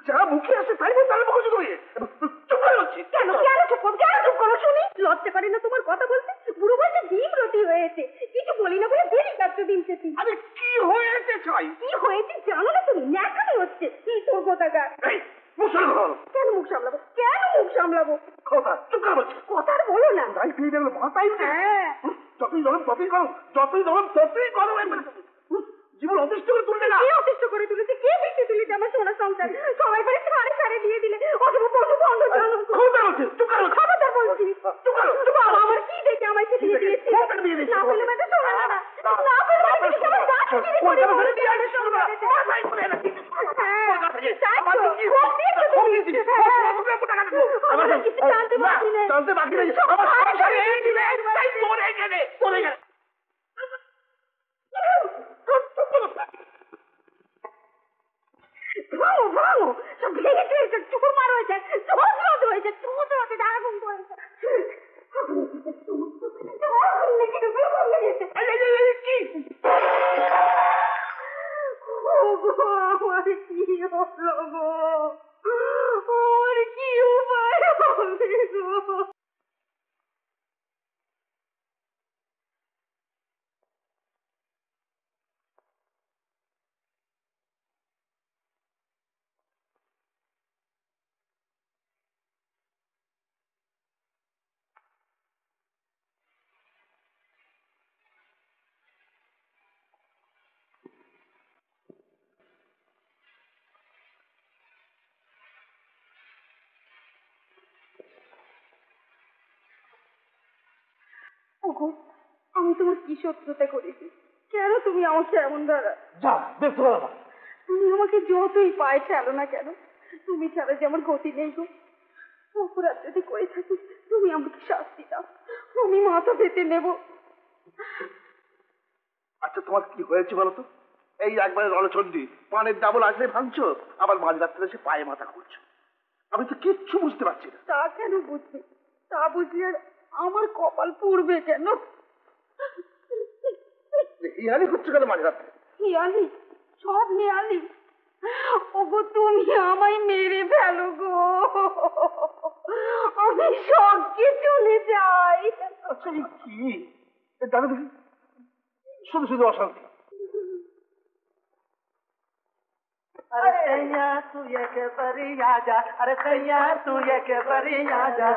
যা মুখে আসে তাই বল, তাহলে মুখে শুধু চুপ করে হচ্ছে। কেন কেন চুপ করো, কেন চুপ করো শুনি? লজ্জা করে না তোমার কথা বলতে? বুড়ো বয়সে ডিম রুটি হয়েছে, কিছু বলি না বলে দেরি কাটতে দিনছে। আরে কি হয়েছে ছাই? কি হয়েছে জানো না তুমি? ন্যাকামি হচ্ছে কি তোর কথাকার। মুখ সামলাবো। কেন মুখ সামলাবো? কেন মুখ সামলাবো? কথা চুপ করে বলছি। কথা আর বলো না। তাই পেয়ে গেল মাথায়। হ্যাঁ, যতই গরম ততই গরম, যতই গরম ততই গরম। জীবন অতিষ্ঠ করে তুললে না। কে অতিষ্ঠ করে তুলেছে? কে বেশি তুলেছে আমার সোনা সংসার? সবাই করে ছাড়ে ছাড়ে দিয়ে দিলে। অশুভ পশু বন্ধ জানো। খবরদার বলছি, চুপ করো। খবরদার বলছি। চুপ করো। বাবা আমার কি দেখে আমায় খেতে দিয়ে দিয়েছে? না পেলে মেয়েটা শোনে না। না পেলে মেয়েটা সবাই গা ছিঁড়ে করে বলে দিয়ে আসে শোনা। মাথায় করে না। হ্যাঁ, তাই তো। খুব দিয়েছো তুমি। আমার কিছু জানতে বাকি নেই। জানতে বাকি নেই। আমার সংসারে এই দিলে তাই পড়ে গেলে পড়ে গেলে। ভাঙো ভাঙো, সব ভেঙে চুরেছে, চুরমার হয়েছে, চোঁচরোদ হয়েছে, চোঁচরোদে আগুন পড়েছে। আমার কি হলো গো? আমার কি উপায় হবে গো? ওগো, আমি তোমার কি শত্রুতা করেছি? কেন তুমি আমাকে এমন দাঁড়া? যা দেখতে পারো না। তুমি আমাকে যতই পায়ে ঠেলো না কেন, তুমি ছাড়া যে আমার গতি নেই গো। অপরাধ যদি করে থাকি তুমি আমাকে শাস্তি দাও, আমি মাথা পেতে নেব। আচ্ছা তোমার কি হয়েছে বলো তো? এই একবারে রণচণ্ডী, পানের ডাবল আসলে ভাঙছো, আবার মাঝরাত্রে এসে পায়ে মাথা করছো। আমি তো কিচ্ছু বুঝতে পারছি না। তা কেন বুঝবি? তা বুঝলি আর আমার কপাল পুড়বে কেন? হিয়ালি করছো কেন মাঝরাত্রে? হিয়ালি? সব হিয়ালি? ওগো তুমি আমায় মেরে ফেলো গো, আমি স্বর্গে চলে যাই। আচ্ছা এই কি জানো দেখি, শুধু শুধু অশান্তি। अरे सैया तू एक बारी आजा, अरे सैया तू एक बारी आजा।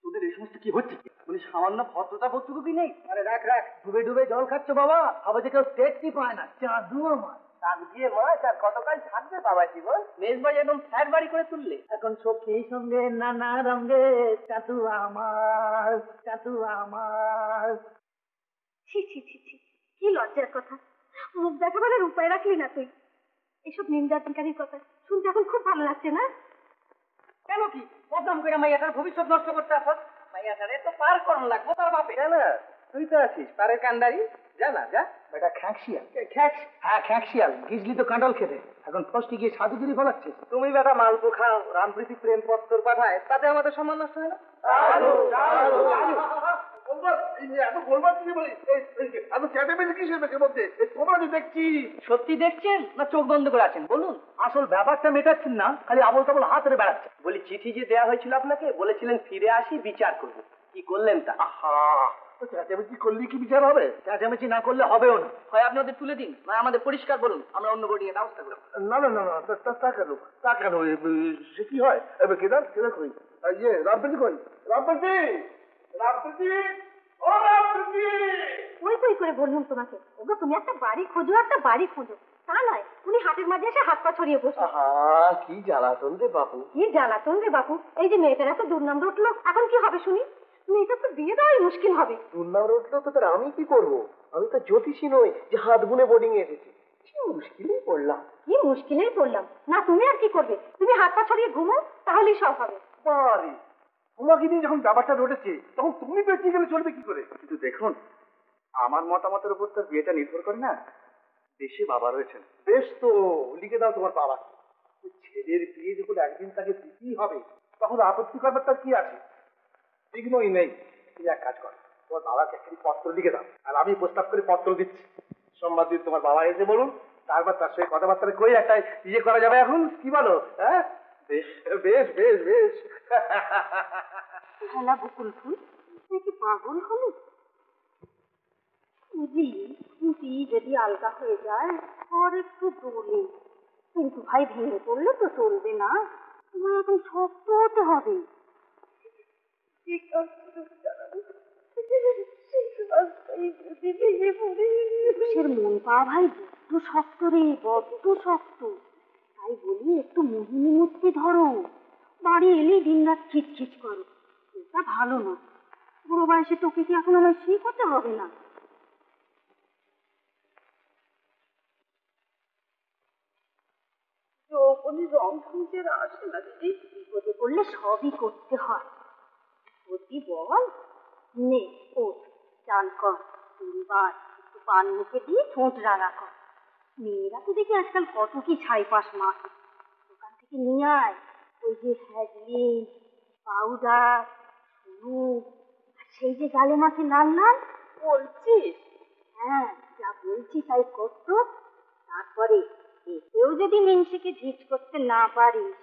তোদের এই সমস্ত কি হচ্ছে? মানে সামান্য ভদ্রতা বোধটুকুই নেই? আরে রাখ রাখ, ডুবে ডুবে জল খাচ্ছ বাবা, ভাবে যে কেউ টেস্টই পায় না। জাদু আমার শাক দিয়ে মাছ আর কতকাল থাকবে বাবা জীবন? মেজবাই একদম ফ্যাট বাড়ি করে তুললে। এখন সখীর সঙ্গে নানা রঙে জাদু আমার, জাদু আমার। ছি ছি ছি ছি, কি লজ্জার কথা! মুখ দেখাবার আর উপায় রাখলি না তুই। এসব নিন্দাতিকারীর কথা শুনতে এখন খুব ভালো লাগছে না? কেন কি বদনাম করে মাইয়াটার ভবিষ্যৎ নষ্ট করতে আসত? মাইয়াটারে তো পার করন লাগবো তার বাপে। কেন তুই তো আছিস পারের কান্ডারি, যা না যা। বেটা খ্যাঁকশিয়াল, খ্যাঁক, হ্যাঁ খ্যাঁকশিয়াল, গিজলি তো কাঁঠাল খেতে, এখন ফষ্টি গিয়ে সাধুগিরি ফলাচ্ছিস। তুমি বেটা মালপো খাও, রামপ্রীতি প্রেম পত্তর পাঠায়, তাতে আমাদের সম্মান নষ্ট হয় না? এত গোলমাল কি বলি, এত চেঁচামেচি কিসের মেঘের মধ্যে? তোমরা যে দেখছি। সত্যি দেখছেন না চোখ বন্ধ করে আছেন বলুন? আসল ব্যাপারটা মেটাচ্ছেন না, খালি আবল তাবল হাত ধরে বেড়াচ্ছে। বলি চিঠি যে দেয়া হয়েছিল আপনাকে, বলেছিলেন ফিরে আসি বিচার করব, কি করলেন তা? আহা, তো চেঁচামেচি করলে কি বিচার হবে? চেঁচামেচি না করলে হবেও না। হয় আপনি ওদের তুলে দিন, না আমাদের পরিষ্কার বলুন, আমরা অন্য বোর্ডিং ব্যবস্থা করব। না না না না, তা কেন? তা কেন? সে কি হয়? এবার কেদার কেদার কই? ইয়ে রামপ্রীতি কই? রামপ্রীতি, রামপ্রীতি, ও রামপ্রীতি। ওই কই করে বললাম তোমাকে, ওগো তুমি একটা বাড়ি খোঁজো, একটা বাড়ি খোঁজো। তা নয়, উনি হাটের মাঝে এসে হাত পা ছড়িয়ে বসে। আহা, কি জ্বালাতন রে বাপু। কি জ্বালাতন রে বাপু! এই যে মেয়েটার এত দুর্নাম রটলো, এখন কি হবে শুনি? মেয়েটা তো বিয়ে দেওয়াই মুশকিল হবে। দুর্নাম রটলো তো তার আমি কি করব? আমি তো জ্যোতিষী নই যে হাত গুনে বোর্ডিং এ এসেছি। কি মুশকিলেই পড়লাম। কি মুশকিলেই পড়লাম না? তুমি আর কি করবে? তুমি হাত পা ছড়িয়ে ঘুমো, তাহলেই সব হবে। বাড়ি তোমাকে নিয়ে যখন ব্যাপারটা রটেছে, তখন তুমি বেঁচে গেলে চলবে কি করে? কিন্তু দেখুন, আমার মতামতের উপর তার বিয়েটা নির্ভর করে না। দেশে বাবা রয়েছেন। বেশ তো, লিখে দাও তোমার বাবাকে। ছেলের বিয়ে যখন একদিন তাকে দিতেই হবে, তখন আপত্তি করবার তার কি আছে? বিঘ্নই নেই। তুমি এক কাজ করো, তোমার বাবাকে একটি পত্র লিখে দাও, আর আমি প্রস্তাব করে পত্র দিচ্ছি। সোমবার দিন তোমার বাবা এসে বলুন, তারপর তার সঙ্গে কথাবার্তা কই একটা ইয়ে করা যাবে। এখন কি বলো? হ্যাঁ, বেশ বেশ বেশ বেশ। হেলা বকুল ফুল, তুই কি পাগল হলি? বুঝি তুই যদি আলগা হয়ে যায় আর একটু দোলে, কিন্তু ভাই ভেঙে পড়লে তো চলবে না। তোমার এখন শক্ত হতে হবে। সে মন পা ভাই বড্ড শক্ত রে, বড্ড শক্ত। তাই বলি একটু মোহিনী মূর্তি ধরো, বাড়ি এলেই দিন রাত খিচখিচ করো। এটা ভালো না। বুড়ো বয়সে তোকে কি এখন আমার শিখাতে হবে না? যৌবনে রং খুঁজে আসে না দিদি, বিপদে পড়লে সবই করতে হয়। সত্যি বল, নে ওঠ, চান কর, তিনবার একটু পান মুখে দিয়ে ঠোঁট রাঙা কর। মেয়েরা তো দেখি আজকাল কত কি ছাই পাশ মাখ, দোকান থেকে নিয়ে আয়। ওই যে হ্যাজলিন, পাউডার, হলুদ, আর সেই যে গালে মাখে লাল লাল। বলছিস? হ্যাঁ, যা বলছি তাই করতো। তারপরে এতেও যদি মিনসিকে ঝিট করতে না পারিস,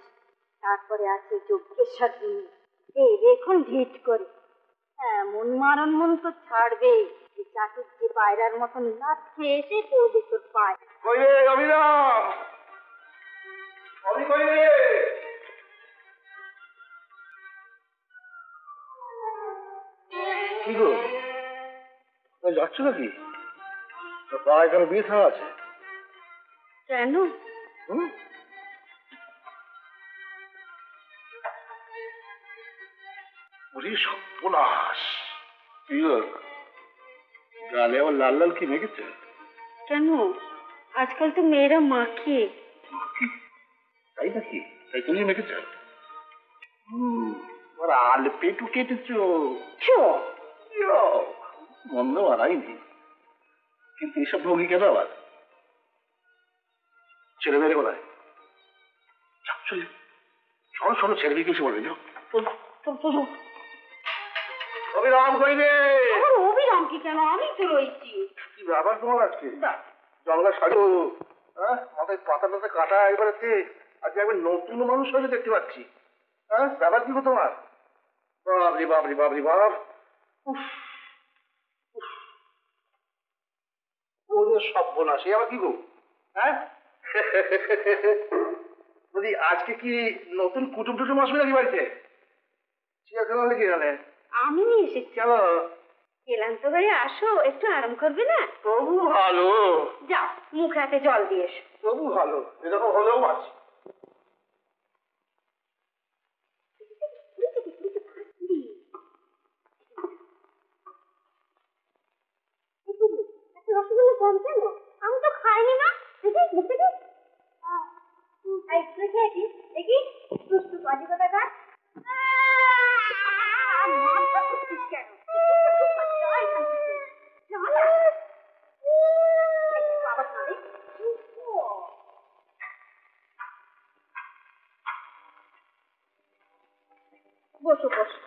তারপরে আছে যজ্ঞেশ্বর দিন, এই দেখুন ঝিট করে এমন মারণ মন তো ছাড়বে যে চাটুর যে পায়রার মতন লাফ খেয়ে এসে পড়বে তোর পায়। কই রে অভিরা, অভি কই রে? কি গো, যাচ্ছ নাকি? পাড়ায় কেন বিয়ে থাকা আছে? কেন? ওরে সর্বনাশ! কি গো, গালে আবার লাল লাল কি মেখেছে? কেন আজকাল তো মেয়েরা মাখে। তাই নাকি? তাই তুমি মেখেছ? ওর আলপেটু কেটেছো? মন্দ বাড়াইনি, কিন্তু এইসব ভঙ্গি কেন আবার? ছেলে মেরে কোথায়? সরো সরো, ছেলে মেয়ে কিছু বলবে। অবিরাম কইলে অবিরাম কি কেন? আমি তো রয়েছি। কি ব্যাপার তোমার আজকে? জঙ্গা সাজো, হ্যাঁ, মাথায় পাতা টাতা কাটা একবারে, আজকে একবার নতুন মানুষ হয়ে দেখতে পাচ্ছি। হ্যাঁ, ব্যাপার কি গো তোমার? বাবরি বাবরি বাবরি বাপ! সর্বনাশ, আবার কি গো? হ্যাঁ, বলি আজকে কি নতুন কুটুম টুটুম আসবে নাকি বাড়িতে? চিড়িয়াখানা হলে কি জানে? আমি নিয়ে এসেছি। কেন? ক্লান্ত হয়ে আসো, একটু আরাম করবে না? তবু ভালো। যাও মুখ হাতে জল দিয়ে এসো। তবু ভালো, এরকম হলেও আছে। রসগোল্লা কম কেন? আমি তো খাইনি না। দেখি দেখি খেয়েছি দেখি দুষ্টু বাজি কথা কার কেন? বসো বসো।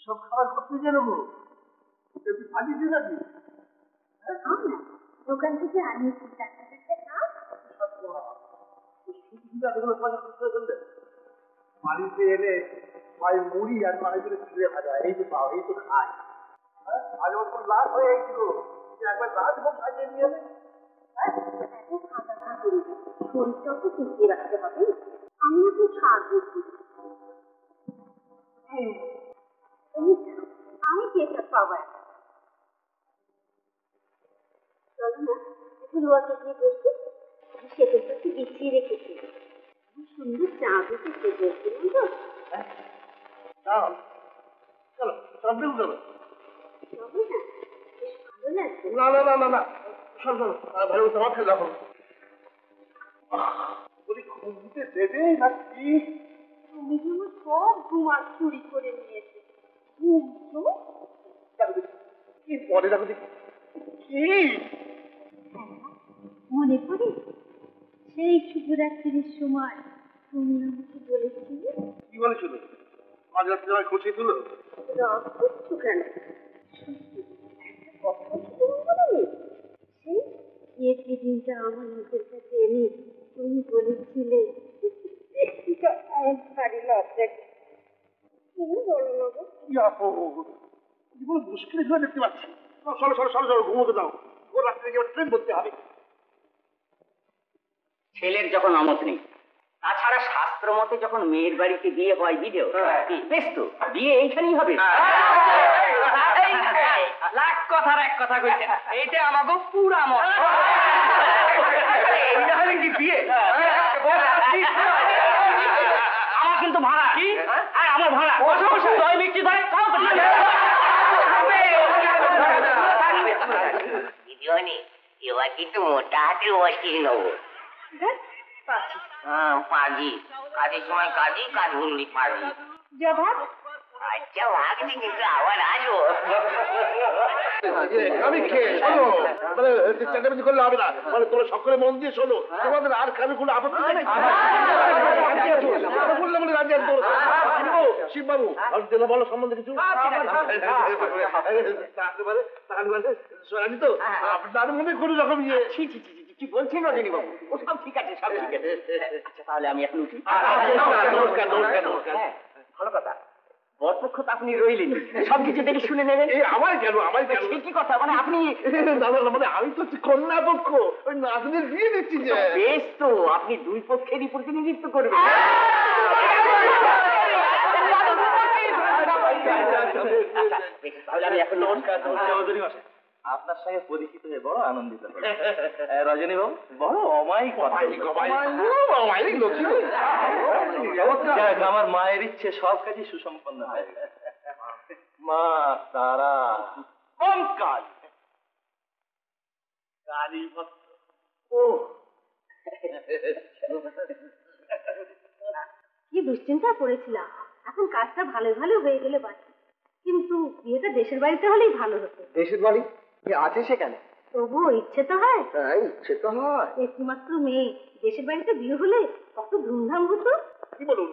সব খাবার করতে জানো গো? ভাজিয়েছি নাকি? দোকান থেকে আনিয়েছি, বাড়িতে এলে হয় মুড়ি আর নয় করে চিড়ে ভাজা, এই তো পাও, এই তো খাই। আজ ওর লাভ হয়ে গেছিল, একবার রাজভোগ সাজিয়ে নিয়ে এলে। শরীরটাও তো টিকিয়ে রাখতে হবে। আমি এখন সার করছি। আমি পেশা পাবো এখন। চলো না একটু লোয়াকে গিয়ে বসি। সেটা তো একটু বিছিয়ে রেখেছি। সুন্দর চা দিতে চেয়েছিলাম তো। চলো সব দেবো, চলো। হবে না? বেশ ভালো লাগছে। না না না না না, চলো চলো, ভালো তোমার খেয়ে দেখো। বলি ঘুমতে দেবে নাকি? তুমি যে আমার সব ঘুমার চুরি করে নিয়েছে। ঘুমছো? কি পরে দেখো দেখি কি মনে পড়ে সেই শুভরাত্রির সময় তুমি আমাকে বলেছিলে? কি বলেছিল? মাঝরাত্রি আমায় খুঁচিয়ে তুলো? রাগ করছো কেন? একটা কথা কি তোমার মনে নেই? সেই যেদিনটা আমার মুখের কাছে এনে তুমি বলেছিলে ভারী লজ্জা। তুমি বলো না গো। জীবন মুশকিল হয়ে দেখতে পাচ্ছি। সরো সরো সরো সরো, ঘুমোতে দাও। ওর রাত্রে গিয়ে ট্রেন ধরতে হবে। ছেলের যখন অমত নেই, তাছাড়া শাস্ত্র মতে যখন মেয়ের বাড়িতে বিয়ে হয় বিদেও, বেশ তো বিয়ে এইখানেই হবে। লাখ কথার এক কথা কইছেন, এইটা আমাকে পুরা মত। এই না হলে কি বিয়ে? আমার কিন্তু ভাড়া কি? আমার ভাড়া দই মিষ্টি ধরে দিদিমণি, এবার কিন্তু মোটা হাতের ওয়াশকিং নেবো। পাজি কাজের সময় কাজই, কাজ ভুললি পারবি। আচ্ছা ভাগছি, কিন্তু আবার আসবো। আমি খেয়ে শোনো, মানে চেঁচামেচি করলে হবে না। মানে তোমরা সকলে মন দিয়ে শোনো, তোমাদের আর কারো কোনো আপত্তি নেই? বললে বলে রাজি আছি। শিববাবু, আর জেলা বলো সম্বন্ধে কিছু শোনানি তো? আপনার মনে কোনো রকম ইয়ে কি বলছেন রজনী বাবু? ও সব ঠিক আছে, সব ঠিক আছে। আচ্ছা তাহলে আমি এখন উঠি। নমস্কার নমস্কার নমস্কার। ভালো কথা, বরপক্ষ তো আপনি রইলেন, সবকিছু দেখে শুনে নেবেন। আমার কেন, আমার কেন? কি কথা, মানে আপনি মানে আমি তো কন্যা পক্ষ, ওই নাতনির বিয়ে দিচ্ছি যে। বেশ তো, আপনি দুই পক্ষেরই প্রতিনিধিত্ব করবেন। তাহলে আমি এখন নমস্কার নমস্কার। আপনার সঙ্গে পরিচিত হয়ে বড় আনন্দিত হলাম। রজনী বাবু বড় অমায়িক কথা। যাক, আমার মায়ের ইচ্ছে সব কাজই সুসম্পন্ন হয়। মা তারা কোন কাল কালী ভক্ত। ও কি দুশ্চিন্তা করেছিলাম, এখন কাজটা ভালো ভালো হয়ে গেলে বাঁচি, কিন্তু বিয়েটা দেশের বাড়িতে হলেই ভালো হতো। দেশের বাড়ি আছে সেখানে? তবুও ইচ্ছে তো হয়। ইচ্ছে তো হয়। একটিমাত্র মেয়ে, দেশের বাড়িতে বিয়ে হলে কত ধুমধাম হতো। কি বলুন?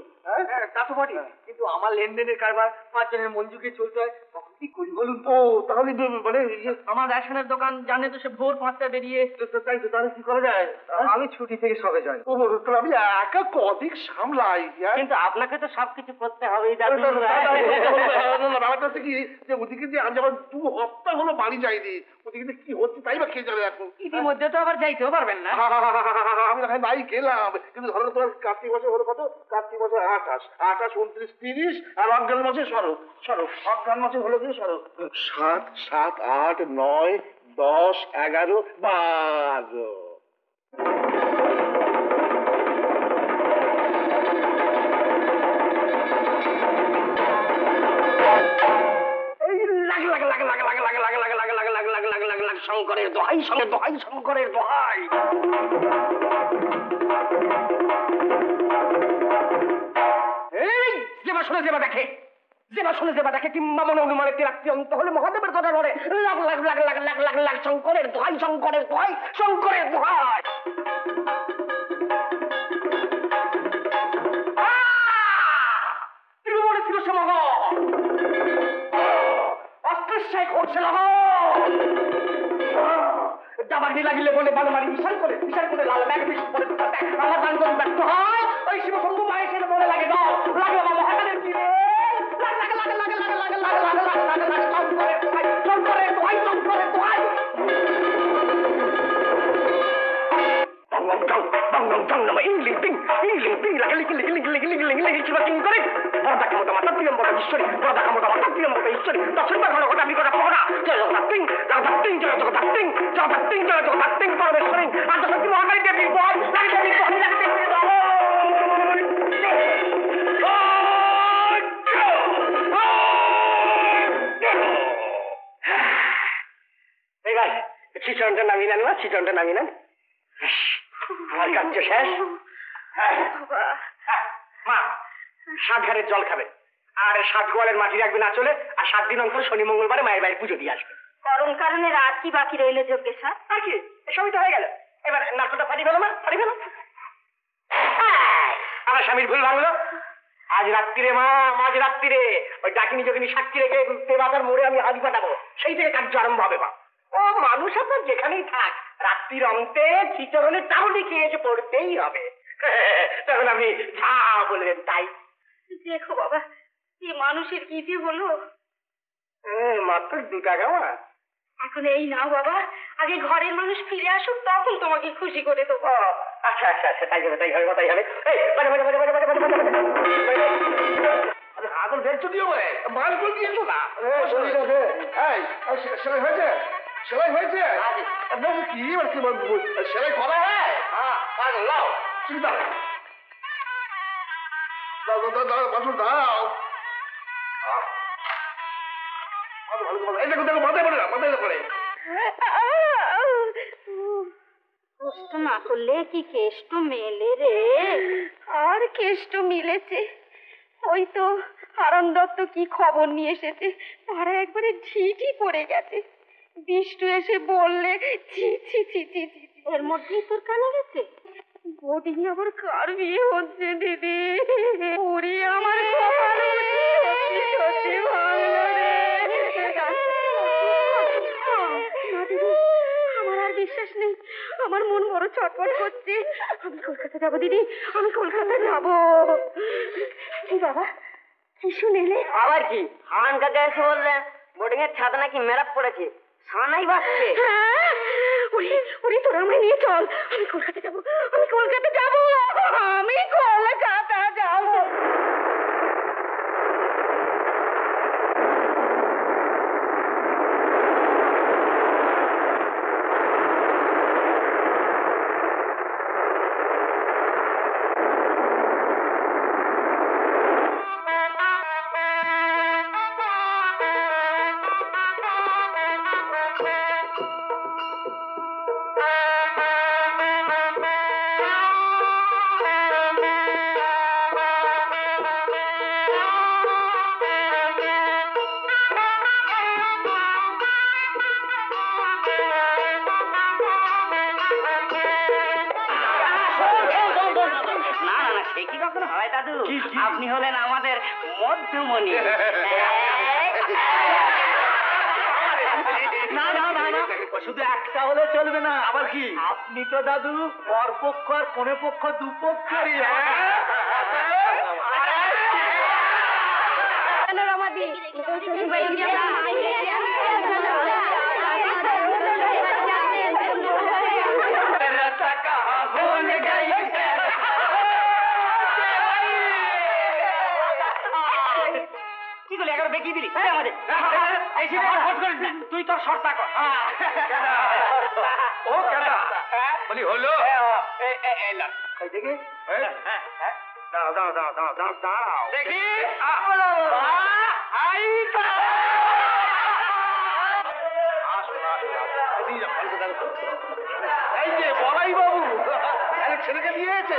তা তো বটে, কিন্তু আমার লেনদেনের কারবার 5 জনের মন ঝুঁকিয়ে চলতে হয়, তখন কি করি বলুন তো? তাহলে মানে আমার রেশনের দোকান জানে তো, সে ভোর 5টায় বেরিয়ে। তাই তো, তাহলে কি করা যায়? আমি ছুটি থেকে সবে যাই। ও তাহলে আমি একা কদিক সামলাই। কিন্তু আপনাকে তো সবকিছু করতে হবে। ব্যাপারটা হচ্ছে কি যে ওদিকে যে আমি আবার 2 হপ্তাহ হলো বাড়ি যাইনি, ওদিকে কি হচ্ছে তাই বা কে জানে এখন। ইতিমধ্যে তো আবার যাইতেও পারবেন না। আমি না নাই গেলাম, কিন্তু ধরো তোমার কার্তিক মাসে হলো কত? কার্তিক মাসে 28, 29, 30 আর অজ্ঞান মাসে সরো অজ্ঞান মাসে হলো কি সরো 7, 7, 8, 9, 10, 11, 12। শঙ্করের দোহাই, শঙ্করের দোহাই। এই যেবা শুনে যেবা দেখে, কিংবা মনে অনুমানে তিরাক্তি অন্ত হলে মহাদেবের কথা ধরে লাখ লাখ লাখ লাখ লাখ লাখ লাখ শঙ্করের দোহাই, শঙ্করের দোহাই, শঙ্করের দোহাই। ত্রিভুবনে ছিল সমহ, অস্ত্রের করছে লহ, দাবাগি লাগিলে বলে বালমারি বিশাল করে লাল ব্যাগ বিষ পরে আমার গান করে ব্যর্থ হয়। ওই শিব শম্ভু মায়ের বলে লাগে দাও লাগে বাবা মহাকালের কি রে শঙ্করের দোহাই, শঙ্করের দোহাই। ইংলিং পিং লাগে লিখি লিখি লিখি লিখি লিখি লিখি লিখি শিবা কিং করে বড়দা কামতা মাতা প্রিয়ম্বর ঈশ্বরী, বড়দা কামতা মাতা প্রিয়ম্বর ঈশ্বরী। দশবার ঘন ঘটা বিগত পড়া জয় জগন্নাথ সিং, জগন্নাথ সিং, জয় জগন্নাথ সিং, জগন্নাথ সিং, জয় জগন্নাথ সিং, পরমেশ্বরী আন্তর্জাতিক মহাকালী দেবীর বল লাগে দেবীর বল লাগে দেবীর বল। এবার ছিচনটা নামিয়ে নেন, ছিচনটা নামিয়ে নেন। আমার কাজ শেষ। মা 7 ঘাটের জল খাবেন, আর 7 গোয়ালের মাটি রাখবেন আঁচলে, আর 7 দিন অন্তর শনি মঙ্গলবারে মায়ের বাড়ি পুজো দিয়ে আসবেন। করণ কারণে রাত কি বাকি রইল যজ্ঞেশ্বর? আর কি, সবই তো হয়ে গেল। এবার নাটকটা ফাটি ফেলো, মা ফাটি ফেলো। আমার স্বামীর ভুল ভাঙলো। আজ রাত্রিরে মা, আজ রাত্রিরে ওই ডাকিনি যোগিনী সাক্ষী রেখে দেবাদার মোড়ে আমি হাড়ি পাঠাবো, সেই থেকে কার্য আরম্ভ হবে। মা ও মানুষ আপনার যেখানেই থাক, রাত্রির অন্তে ছিচরণে চাউলি খেয়ে এসে পড়তেই হবে। তখন আপনি যা বলবেন তাই। দেখো বাবা, কি মানুষের কি যে হলো। মাত্র 2 টাকা। মা এখন এই নাও বাবা, আগে ঘরের মানুষ ফিরে আসুক, তখন তোমাকে খুশি করে দেবো। আচ্ছা আচ্ছা আচ্ছা, তাই হবে তাই হবে তাই হবে। আগল দেখছো দিও বলে মাল বল দিয়েছো না? সেলাই হয়েছে, সেলাই হয়েছে কি সেলাই করা হয়? লাও চিন্তা দাও দাও দাও বাসু দাও। এই দেখো দেখো মাথায় পড়ে না, মাথায় পড়ে। কষ্ট না করলে কি কেষ্ট মেলে রে? আর কেষ্ট মিলেছে, ওই তো হারান দত্ত কি খবর নিয়ে এসেছে, তারা একবারে ঝিটি পড়ে গেছে। বিষ্টু এসে বললে ছি ছি ছি ছি ছি, এর মধ্যেই তোর কানে গেছে। বোর্ডিং আবার কার বিয়ে হচ্ছে দিদি? ওরে আমার কপালে সত্যি ভাঙলো রে। না দিদি, আমার আর বিশ্বাস নেই, আমার মন বড় ছটফট করছে। আমি কলকাতা যাবো দিদি, আমি কলকাতা যাবো। কি বাবা, কি শুনেলে? আবার কি হারান কাকা এসে বললেন বোর্ডিং এর ছাদ নাকি মেরাপ পড়েছে, সানাই বাজছে। ওরে ওরে, তোরা আমায় নিয়ে চল, আমি কলকাতা যাবো, আমি কলকাতা যাবো, আমি কলকাতা যাবো। হয় দাদু, আপনি হলেন আমাদের মধ্যমণি। না না না না, শুধু একটা হলে চলবে না। আবার কি? আপনি তো দাদু পরপক্ষ আর কোনে পক্ষ দুপক্ষেরই। কি করলি? এগারো বেঁকিয়ে দিলি আমাদের। তুই তোর শর্তা কর। ও কেডা বলি হলো দেখি দাঁড়াও দাঁড়াও দাঁড়াও দাঁড়াও দাঁড়াও দাঁড়াও দেখি এই যে বড়াই বাবু ছেলেকে দিয়েছে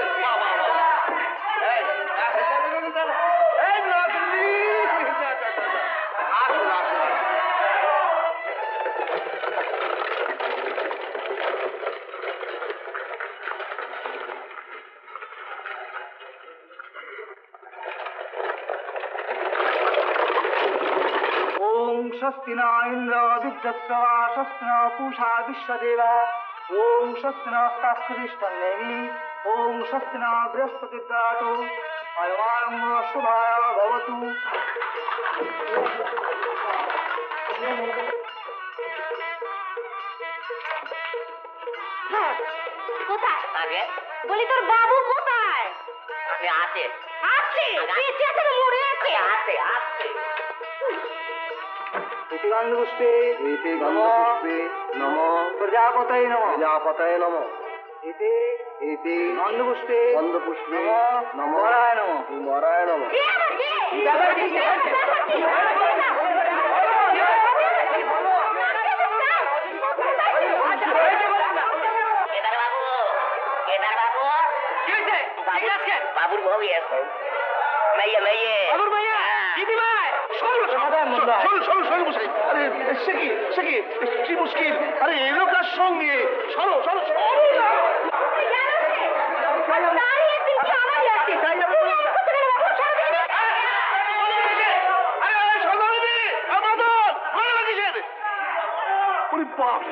स्वस्ति न इंद्र विद्यस्वा स्वस्ति न पूषा विश्वदेवा ओम स्वस्ति नस्ताक्षरिष्टन्नेमि ओम स्वस्ति न बृहस्पतिर्ददातु अयमानम् शुभाय भवतु। কোথায়? আগে বলি তোর বাবু কোথায়? আগে আছে আছে বেঁচে আছে না মরে আছে? আছে আছে इति गन्धपुष्पे नमो प्रजापतये नमो इति गन्धपुष्पे नमो नराय नमो বাবুর বউ এসে মেয়ে মেয়ে বাবুর ভাইয়া দিদিভাই শোন বসাই আরে সে কি কি মুশকিল আরে এলো কার সঙ্গে সরো সরো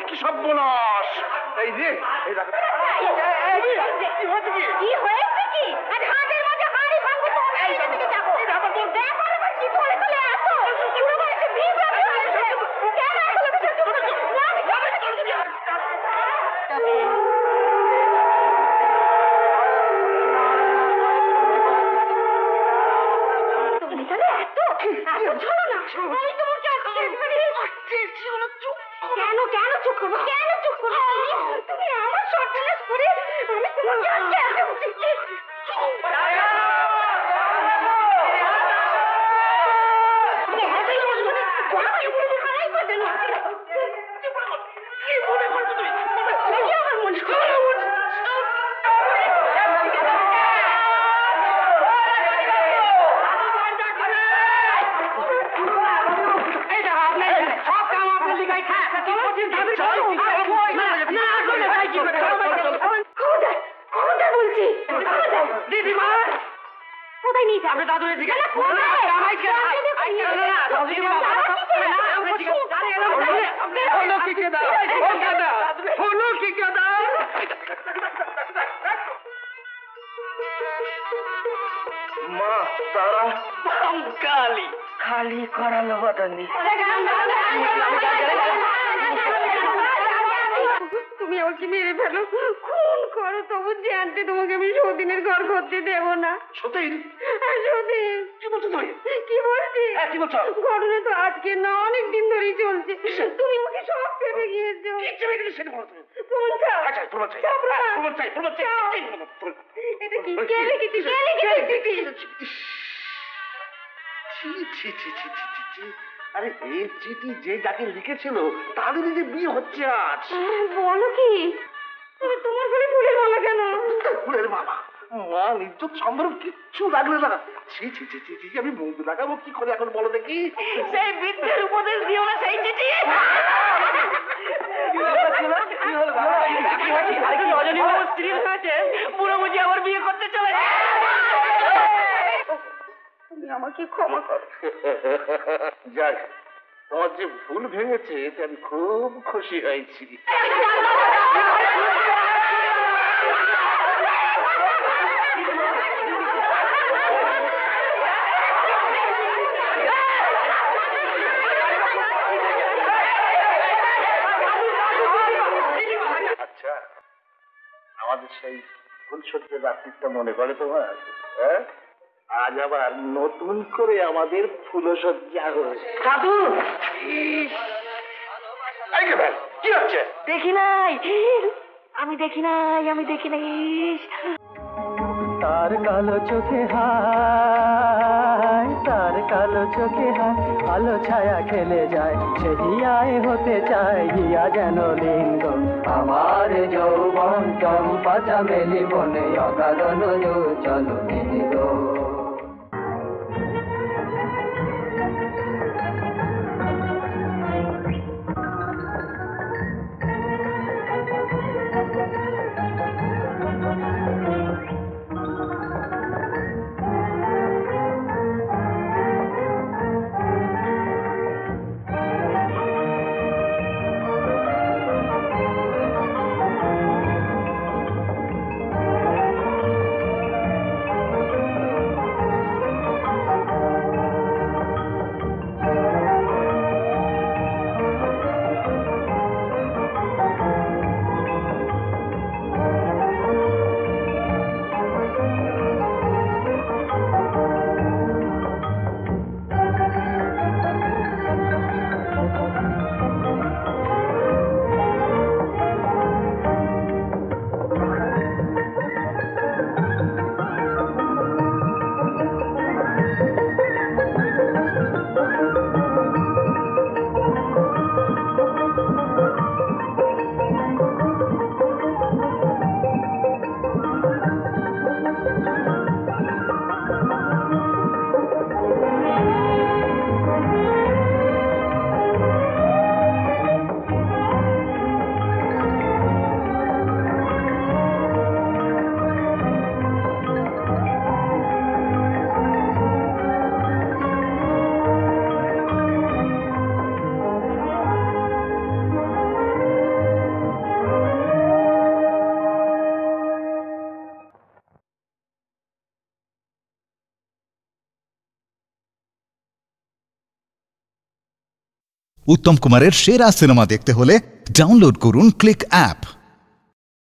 কি সর্বনাশ এই রে এই দেখো কি হয়েছে কি হয়েছে কি? আর হাতের মাঝে হাড়ি ভাঙবো তো এই দিকে যাবো। দেখো আবার কি করে চলে এত শুরু করেছে ভিড় হয়েছে। কেন এগুলো তো চুপ করো তুমি তাহলে এত ছোট না আমি তোমাকে কেন চুপ করবো? কেন চুপ করবো? তুমি আমার সর্বনাশ করে আমি তোমাকে আজকে এত কোথায় নিয়ে যাবে? দাদু মা তারা কালি খালি করালো বদনি তুমি আমাকে মেরে ফেলো, খুন করো, তবু জানতে তোমাকে আমি সতীনের ঘর করতে দেবো না। সতীন সতীন কি বলছো তুমি? কি বলছি? কি বলছো? ঘটনা তো আজকে না, অনেক দিন ধরেই চলছে। তুমি আমাকে সব ভেবে গিয়েছো। সেটা বলো তুমি। প্রমাণ চাও? প্রমাণ চাই চাও প্রমাণ? প্রমাণ চাই এটা কি? কে লিখেছে? কে লিখেছে? আরে এই চিঠি যে যাকে লিখেছিল তাদেরই যে বিয়ে হচ্ছে আজ। বলো কি? তুমি তোমার ঘরে ফুলের মালা কেন? ফুলের মালা মান ইজ্জত সম্ভব কিচ্ছু লাগলে না। ছি ছি ছি ছি ছি, আমি মুখ লাগাবো কি করে এখন বলো দেখি? সেই বৃদ্ধের উপদেশ দিও না, সেই চিঠি। রজনী বাবু স্ত্রী হয়েছে, বুড়ো বুঝি আমার বিয়ে করতে চলে। তুমি আমাকে ক্ষমা করো। যাক, তোমার যে ভুল ভেঙেছে এতে আমি খুব খুশি হয়েছি। আচ্ছা, আমাদের সেই ফুলসজ্জার রাত্রিটা মনে পড়ে তোমার? হ্যাঁ, আজ আবার নতুন করে আমাদের ফুলসজ্জা হয়েছে। দাদু, কি হচ্ছে? দেখি নাই, আমি দেখি নাই, আমি দেখি নাই। তার কালো চোখে হায়, তার কালো চোখে হায়, আলো ছায়া খেলে যায়, সে হিয়ায় হতে চায়, হিয়া যেন লিঙ্গ। আমার যৌবন চম্পা চামেলি বনে, অকারণ চলো নিহিত। উত্তম কুমারের সেরা সিনেমা দেখতে হলে ডাউনলোড করুন ক্লিক অ্যাপ।